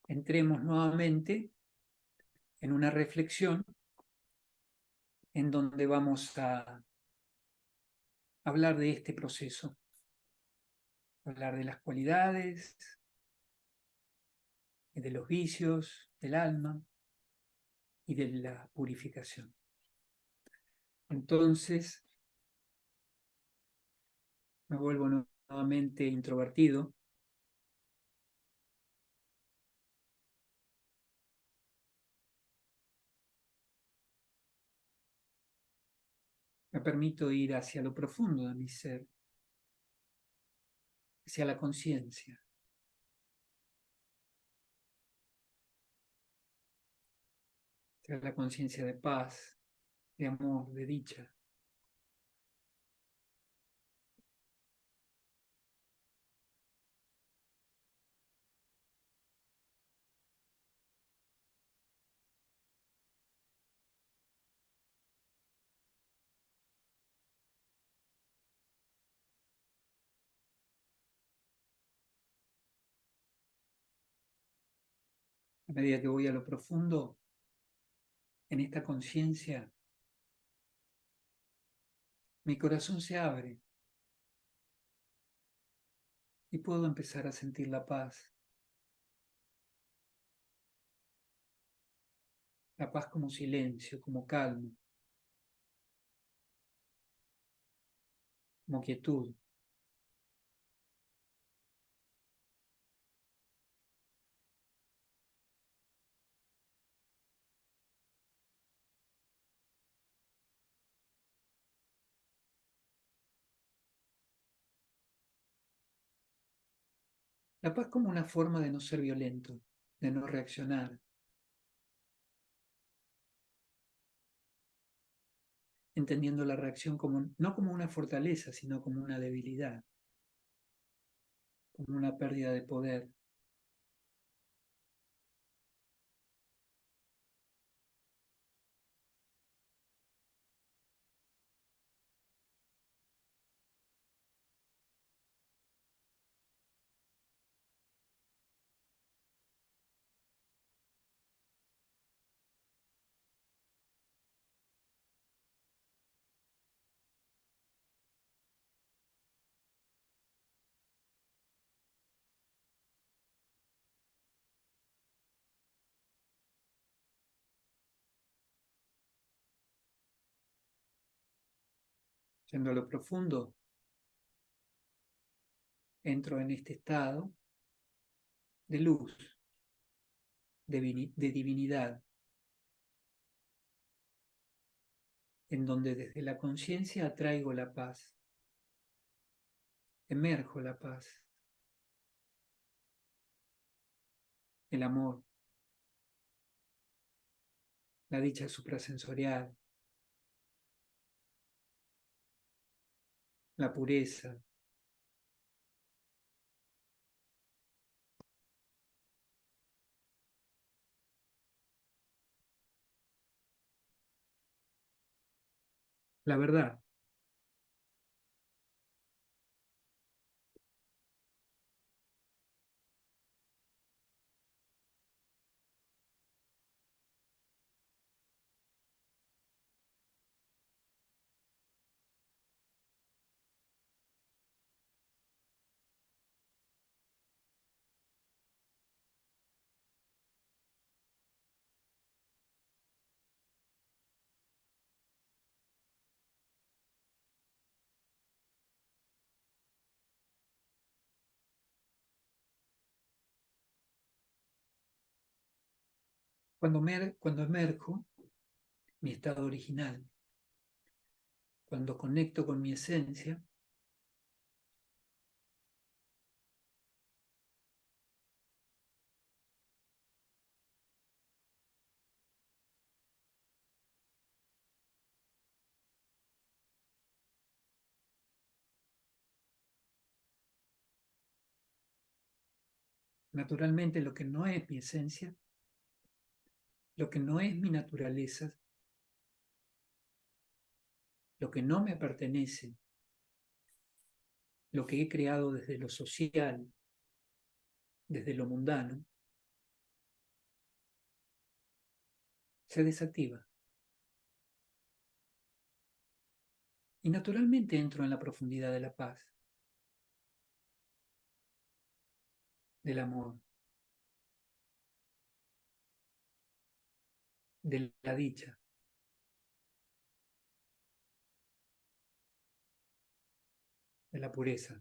S1: entremos nuevamente en una reflexión en donde vamos a hablar de este proceso, hablar de las cualidades, de los vicios del alma y de la purificación. Entonces, me vuelvo nuevamente introvertido. Me permito ir hacia lo profundo de mi ser, hacia la conciencia. Hacia la conciencia de paz, de amor, de dicha. A medida que voy a lo profundo, en esta conciencia, mi corazón se abre y puedo empezar a sentir la paz. La paz como silencio, como calma, como quietud. La paz como una forma de no ser violento, de no reaccionar, entendiendo la reacción como, no como una fortaleza, sino como una debilidad, como una pérdida de poder. Yendo a lo profundo, entro en este estado de luz, de divinidad, en donde desde la conciencia atraigo la paz, emerjo la paz, el amor, la dicha suprasensorial, la pureza, la verdad. Cuando emerjo, mi estado original, cuando conecto con mi esencia, naturalmente lo que no es mi esencia, lo que no es mi naturaleza, lo que no me pertenece, lo que he creado desde lo social, desde lo mundano, se desactiva. Y naturalmente entro en la profundidad de la paz, del amor, de la dicha, de la pureza.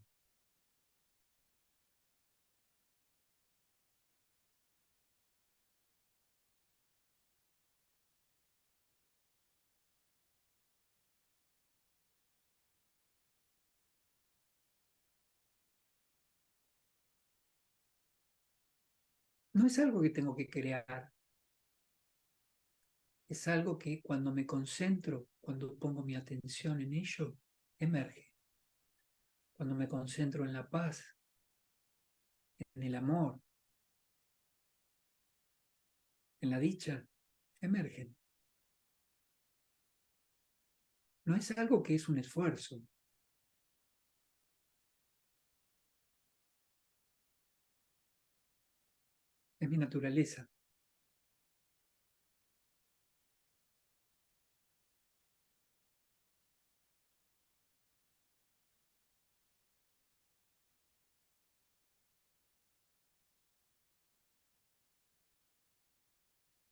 S1: No es algo que tengo que crear, es algo que cuando me concentro, cuando pongo mi atención en ello, emerge. Cuando me concentro en la paz, en el amor, en la dicha, emergen. No es algo que es un esfuerzo, es mi naturaleza.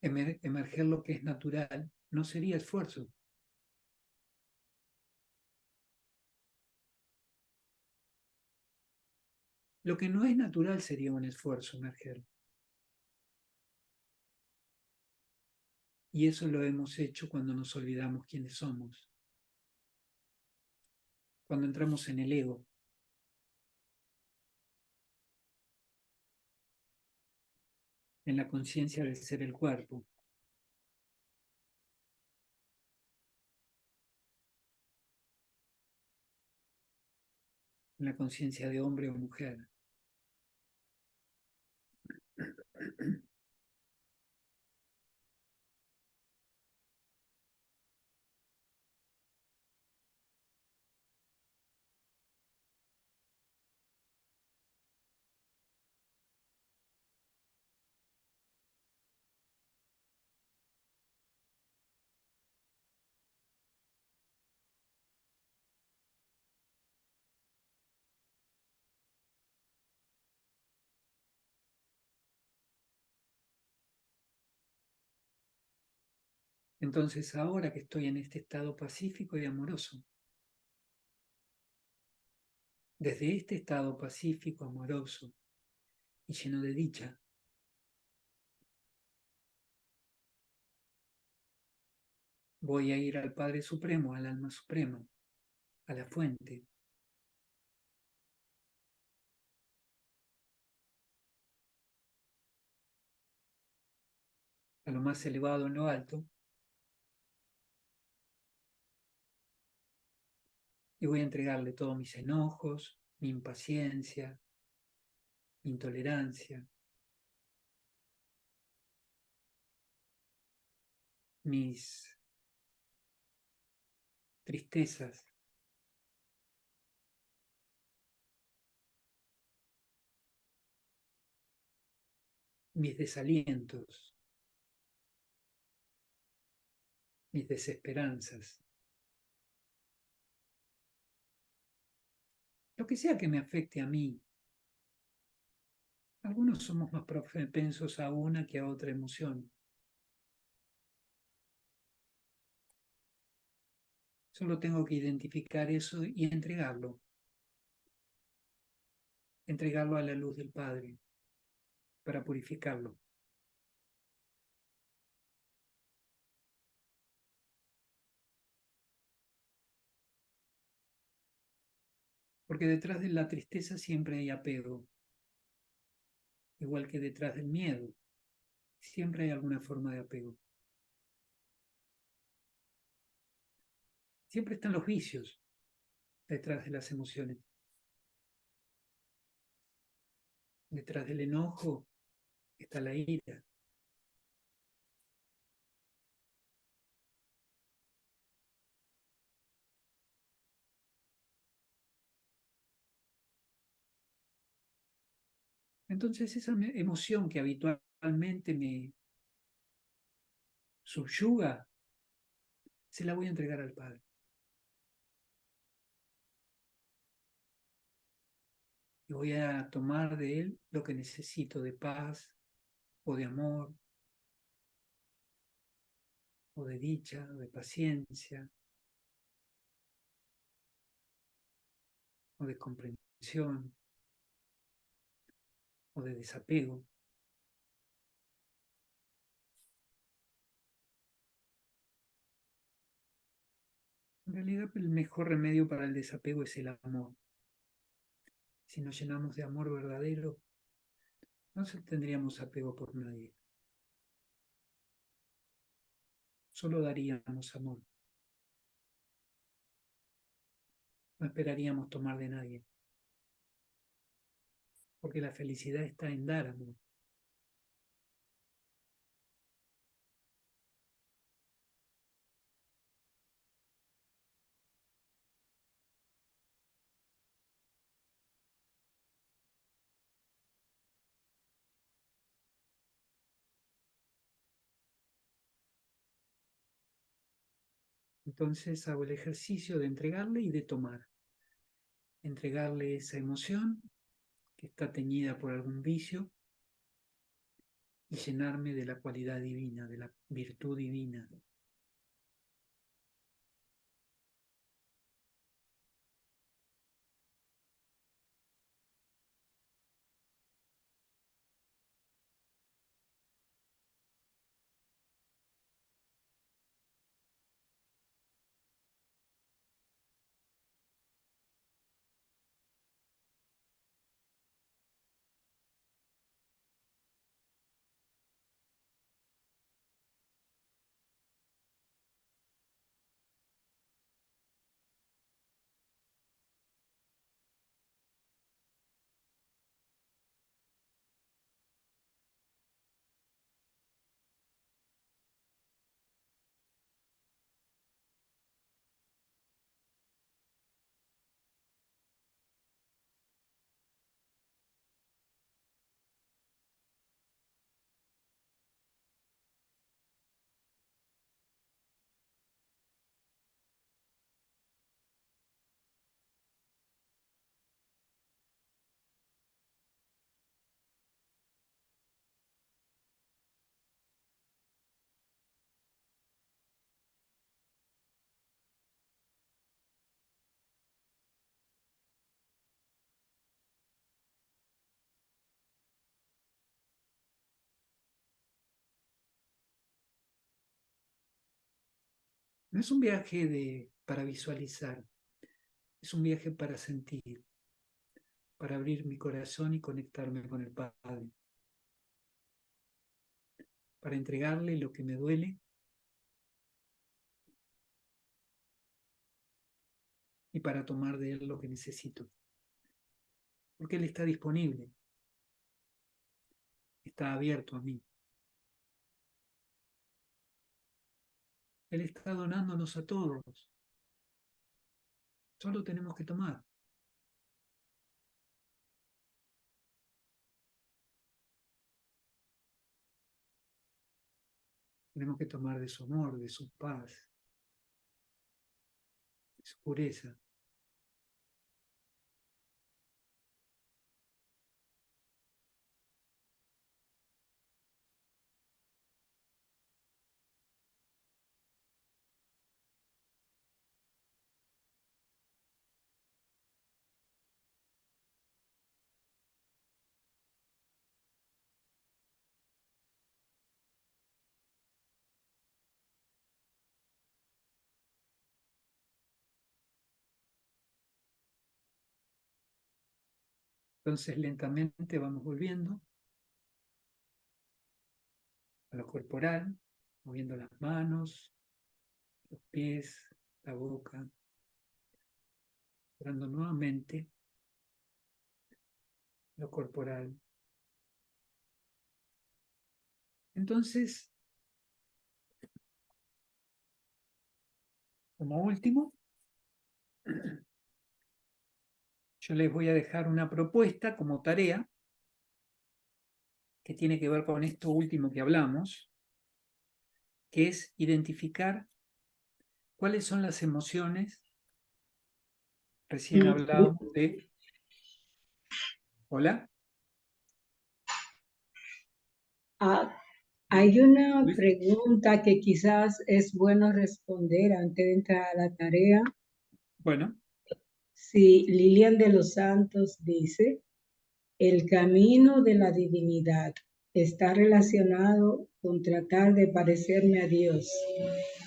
S1: Emerger lo que es natural no sería esfuerzo. Lo que no es natural sería un esfuerzo emerger. Y eso lo hemos hecho cuando nos olvidamos quiénes somos, cuando entramos en el ego, en la conciencia del ser el cuerpo, en la conciencia de hombre o mujer. Entonces ahora que estoy en este estado pacífico y amoroso, Desde este estado pacífico, amoroso y lleno de dicha, voy a ir al Padre Supremo, al alma suprema, a la fuente, a lo más elevado en lo alto, y voy a entregarle todos mis enojos, mi impaciencia, mi intolerancia, mis tristezas, mis desalientos, mis desesperanzas, lo que sea que me afecte a mí. Algunos somos más propensos a una que a otra emoción. Solo tengo que identificar eso y entregarlo a la luz del Padre para purificarlo. Porque detrás de la tristeza siempre hay apego, igual que detrás del miedo, siempre hay alguna forma de apego. Siempre están los vicios detrás de las emociones. Detrás del enojo está la ira. Entonces esa emoción que habitualmente me subyuga, se la voy a entregar al Padre. Y voy a tomar de Él lo que necesito de paz o de amor o de dicha o de paciencia o de comprensión o de desapego. En realidad el mejor remedio para el desapego es el amor. Si nos llenamos de amor verdadero, no tendríamos apego por nadie. Solo daríamos amor. No esperaríamos tomar de nadie. Porque la felicidad está en dar amor. Entonces hago el ejercicio de entregarle y de tomar. Entregarle esa emoción que está teñida por algún vicio y llenarme de la cualidad divina, de la virtud divina. No es un viaje para visualizar, es un viaje para sentir, para abrir mi corazón y conectarme con el Padre, para entregarle lo que me duele y para tomar de Él lo que necesito. Porque Él está disponible, está abierto a mí. Él está donándonos a todos. Solo tenemos que tomar. Tenemos que tomar de su amor, de su paz, de su pureza. Entonces lentamente vamos volviendo a lo corporal, moviendo las manos, los pies, la boca, dando nuevamente lo corporal. Entonces, como último, yo les voy a dejar una propuesta como tarea que tiene que ver con esto último que hablamos, que es identificar cuáles son las emociones. Recién hablábamos de... ¿Hola?
S2: Ah, hay una
S1: ¿Luis?
S2: pregunta que quizás es bueno responder antes de entrar a la tarea.
S1: Bueno,
S2: Si Lilian de los Santos dice, el camino de la divinidad está relacionado con tratar de parecerme a Dios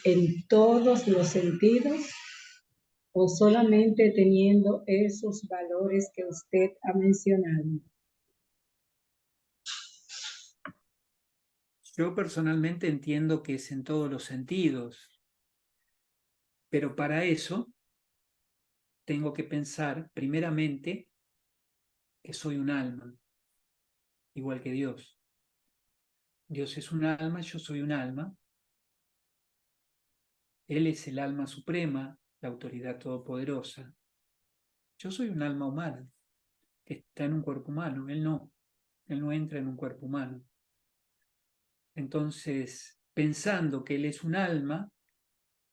S2: en todos los sentidos o solamente teniendo esos valores que usted ha mencionado.
S1: yo personalmente entiendo que es en todos los sentidos, pero para eso tengo que pensar primeramente que soy un alma, igual que Dios. Dios es un alma, yo soy un alma. Él es el alma suprema, la autoridad todopoderosa. Yo soy un alma humana que está en un cuerpo humano. Él no entra en un cuerpo humano. Entonces, pensando que Él es un alma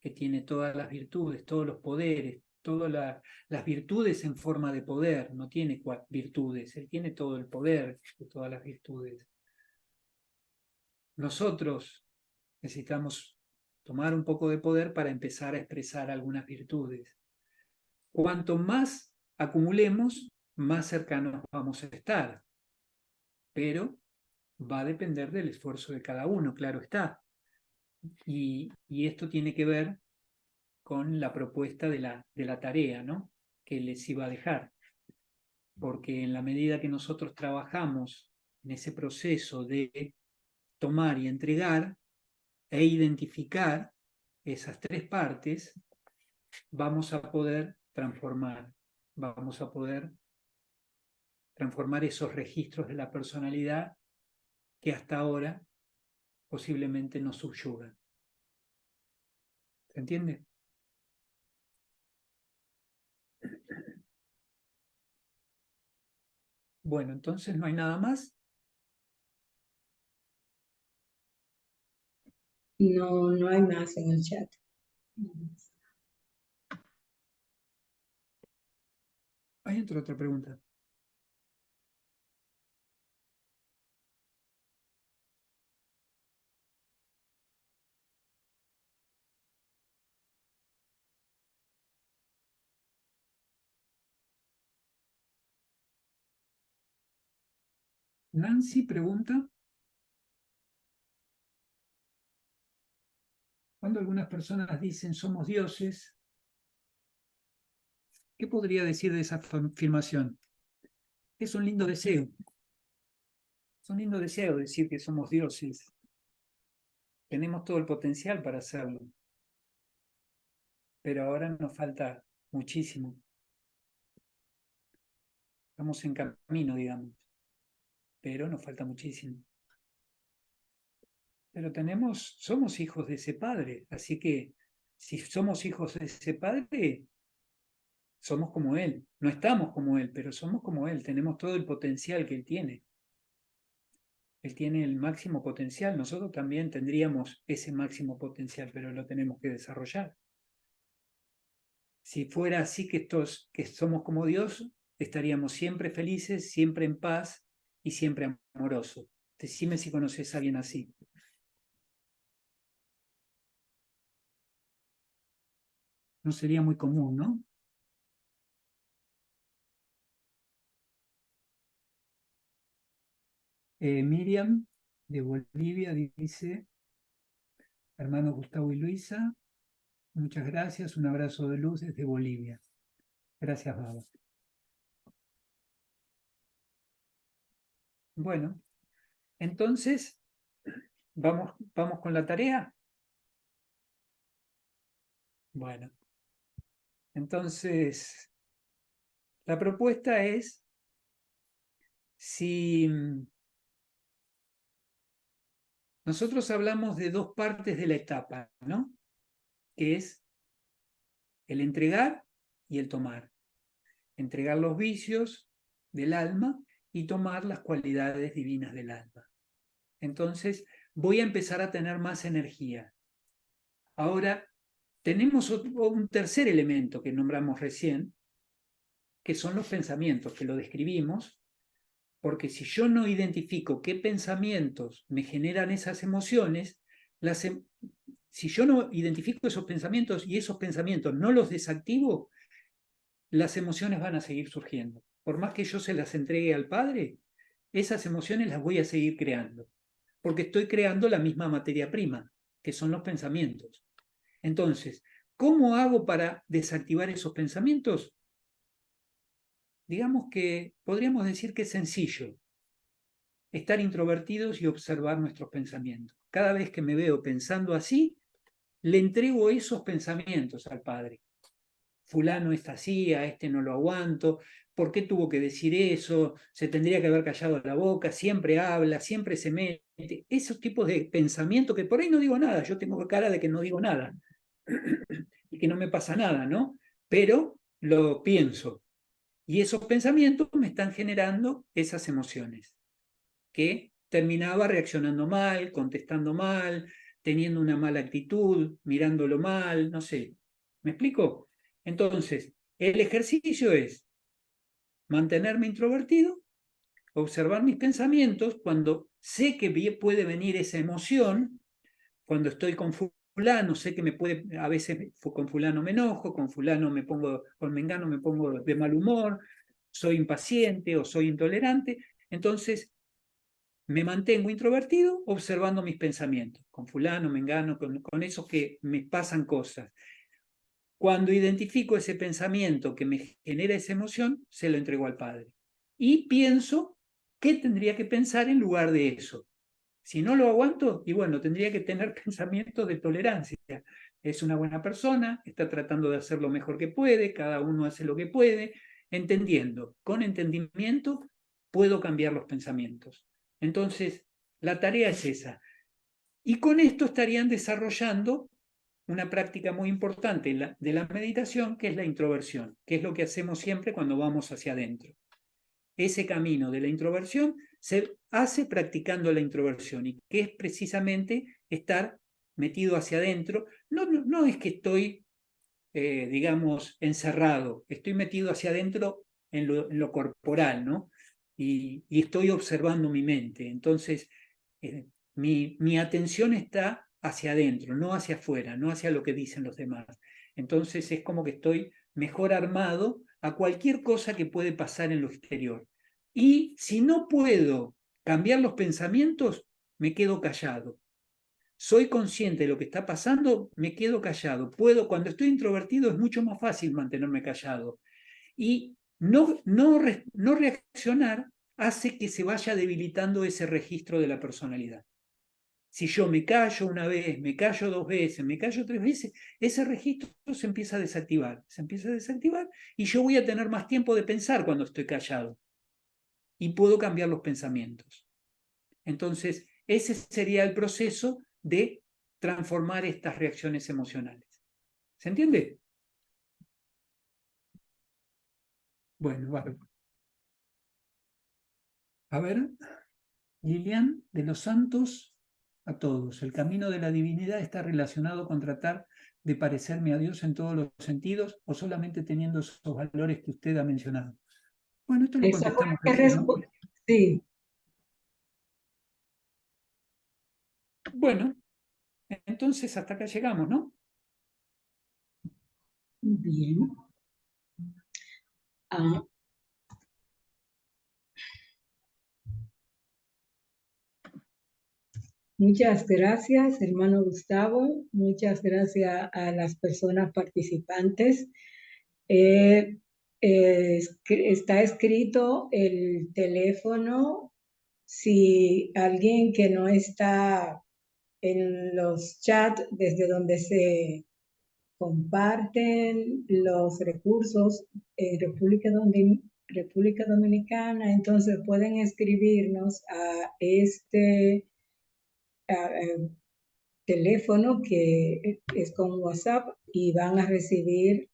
S1: que tiene todas las virtudes, todos los poderes, las virtudes en forma de poder, no tiene virtudes, Él tiene todo el poder de todas las virtudes. Nosotros necesitamos tomar un poco de poder para empezar a expresar algunas virtudes. Cuanto más acumulemos, más cercanos vamos a estar, pero va a depender del esfuerzo de cada uno, claro está. Y esto tiene que ver con la propuesta de la tarea, ¿no?, que les iba a dejar, porque en la medida que nosotros trabajamos en ese proceso de tomar y entregar e identificar esas tres partes, vamos a poder vamos a poder transformar esos registros de la personalidad que hasta ahora posiblemente nos subyugan. ¿Se entiende? Bueno, entonces no hay nada más.
S2: No, no hay más en el chat.
S1: Hay otra pregunta. Nancy pregunta: Cuando algunas personas dicen somos dioses, ¿qué podría decir de esa afirmación? Es un lindo deseo. Es un lindo deseo decir que somos dioses. Tenemos todo el potencial para hacerlo. Pero ahora nos falta muchísimo. Estamos en camino, digamos. Pero nos falta muchísimo. Pero somos hijos de ese Padre. Así que si somos hijos de ese Padre, somos como Él. No estamos como Él, pero somos como Él. Tenemos todo el potencial que Él tiene. Él tiene el máximo potencial. Nosotros también tendríamos ese máximo potencial, pero lo tenemos que desarrollar. Si fuera así que somos como Dios, estaríamos siempre felices, siempre en paz y siempre amorosos. Decime si conoces a alguien así. No sería muy común, ¿no? Miriam de Bolivia dice, hermanos Gustavo y Luisa, muchas gracias, un abrazo de luz desde Bolivia. Gracias, Baba. Bueno, entonces, ¿vamos con la tarea? Bueno, entonces, la propuesta es, si nosotros hablamos de dos partes de la etapa, ¿no? Que es el entregar y el tomar. Entregar los vicios del alma y tomar las cualidades divinas del alma. Entonces, voy a empezar a tener más energía. Ahora, tenemos un tercer elemento que nombramos recién, que son los pensamientos, que lo describimos, porque si yo no identifico qué pensamientos me generan esas emociones, si yo no identifico esos pensamientos y esos pensamientos no los desactivo, las emociones van a seguir surgiendo. Por más que yo se las entregue al Padre, esas emociones las voy a seguir creando, porque estoy creando la misma materia prima, que son los pensamientos. Entonces, ¿cómo hago para desactivar esos pensamientos? Digamos que podríamos decir que es sencillo. Estar introvertidos y observar nuestros pensamientos. Cada vez que me veo pensando así, le entrego esos pensamientos al Padre. Fulano está así, a este no lo aguanto, ¿por qué tuvo que decir eso? Se tendría que haber callado la boca, siempre habla, siempre se mete. Esos tipos de pensamientos que por ahí no digo nada, yo tengo cara de que no digo nada y que no me pasa nada, ¿no? Pero lo pienso. Y esos pensamientos me están generando esas emociones, que terminaba reaccionando mal, contestando mal, teniendo una mala actitud, mirándolo mal, no sé. ¿Me explico? Entonces, el ejercicio es mantenerme introvertido, observar mis pensamientos cuando sé que puede venir esa emoción, cuando estoy con fulano, sé que me puede, a veces con fulano me enojo, con fulano me pongo, con mengano me pongo de mal humor, soy impaciente o soy intolerante, entonces me mantengo introvertido observando mis pensamientos, con fulano, mengano, con esos que me pasan cosas. Cuando identifico ese pensamiento que me genera esa emoción, se lo entrego al Padre. Y pienso qué tendría que pensar en lugar de eso. Si no lo aguanto, y bueno, tendría que tener pensamientos de tolerancia. Es una buena persona, está tratando de hacer lo mejor que puede, cada uno hace lo que puede, entendiendo. Con entendimiento puedo cambiar los pensamientos. Entonces, la tarea es esa. Y con esto estarían desarrollando una práctica muy importante de la meditación, que es la introversión, que es lo que hacemos siempre cuando vamos hacia adentro. Ese camino de la introversión se hace practicando la introversión, y que es precisamente estar metido hacia adentro. No es que estoy, digamos, encerrado, estoy metido hacia adentro en lo corporal, ¿no? Y estoy observando mi mente. Entonces, mi atención está hacia adentro, no hacia afuera, no hacia lo que dicen los demás. Entonces es como que estoy mejor armado a cualquier cosa que puede pasar en lo exterior. Y si no puedo cambiar los pensamientos, me quedo callado. soy consciente de lo que está pasando, me quedo callado. Cuando estoy introvertido es mucho más fácil mantenerme callado. Y no reaccionar hace que se vaya debilitando ese registro de la personalidad. Si yo me callo una vez, me callo 2 veces, me callo 3 veces, ese registro se empieza a desactivar, y yo voy a tener más tiempo de pensar cuando estoy callado y puedo cambiar los pensamientos. Entonces, ese sería el proceso de transformar estas reacciones emocionales. ¿Se entiende? Bueno, vale. A ver, Lilian de los Santos, a todos. El camino de la divinidad está relacionado con tratar de parecerme a Dios en todos los sentidos o solamente teniendo esos valores que usted ha mencionado. Bueno, esto lo
S2: Eso fue
S1: contestamos
S2: lo que
S1: recién, ¿no?
S2: sí.
S1: Bueno, entonces hasta acá llegamos, ¿no?
S2: Bien. Ah, muchas gracias, hermano Gustavo. Muchas gracias a las personas participantes. Está escrito el teléfono. Si alguien que no está en los chats desde donde se comparten los recursos en República Dominicana, entonces pueden escribirnos a este teléfono que es con WhatsApp y van a recibir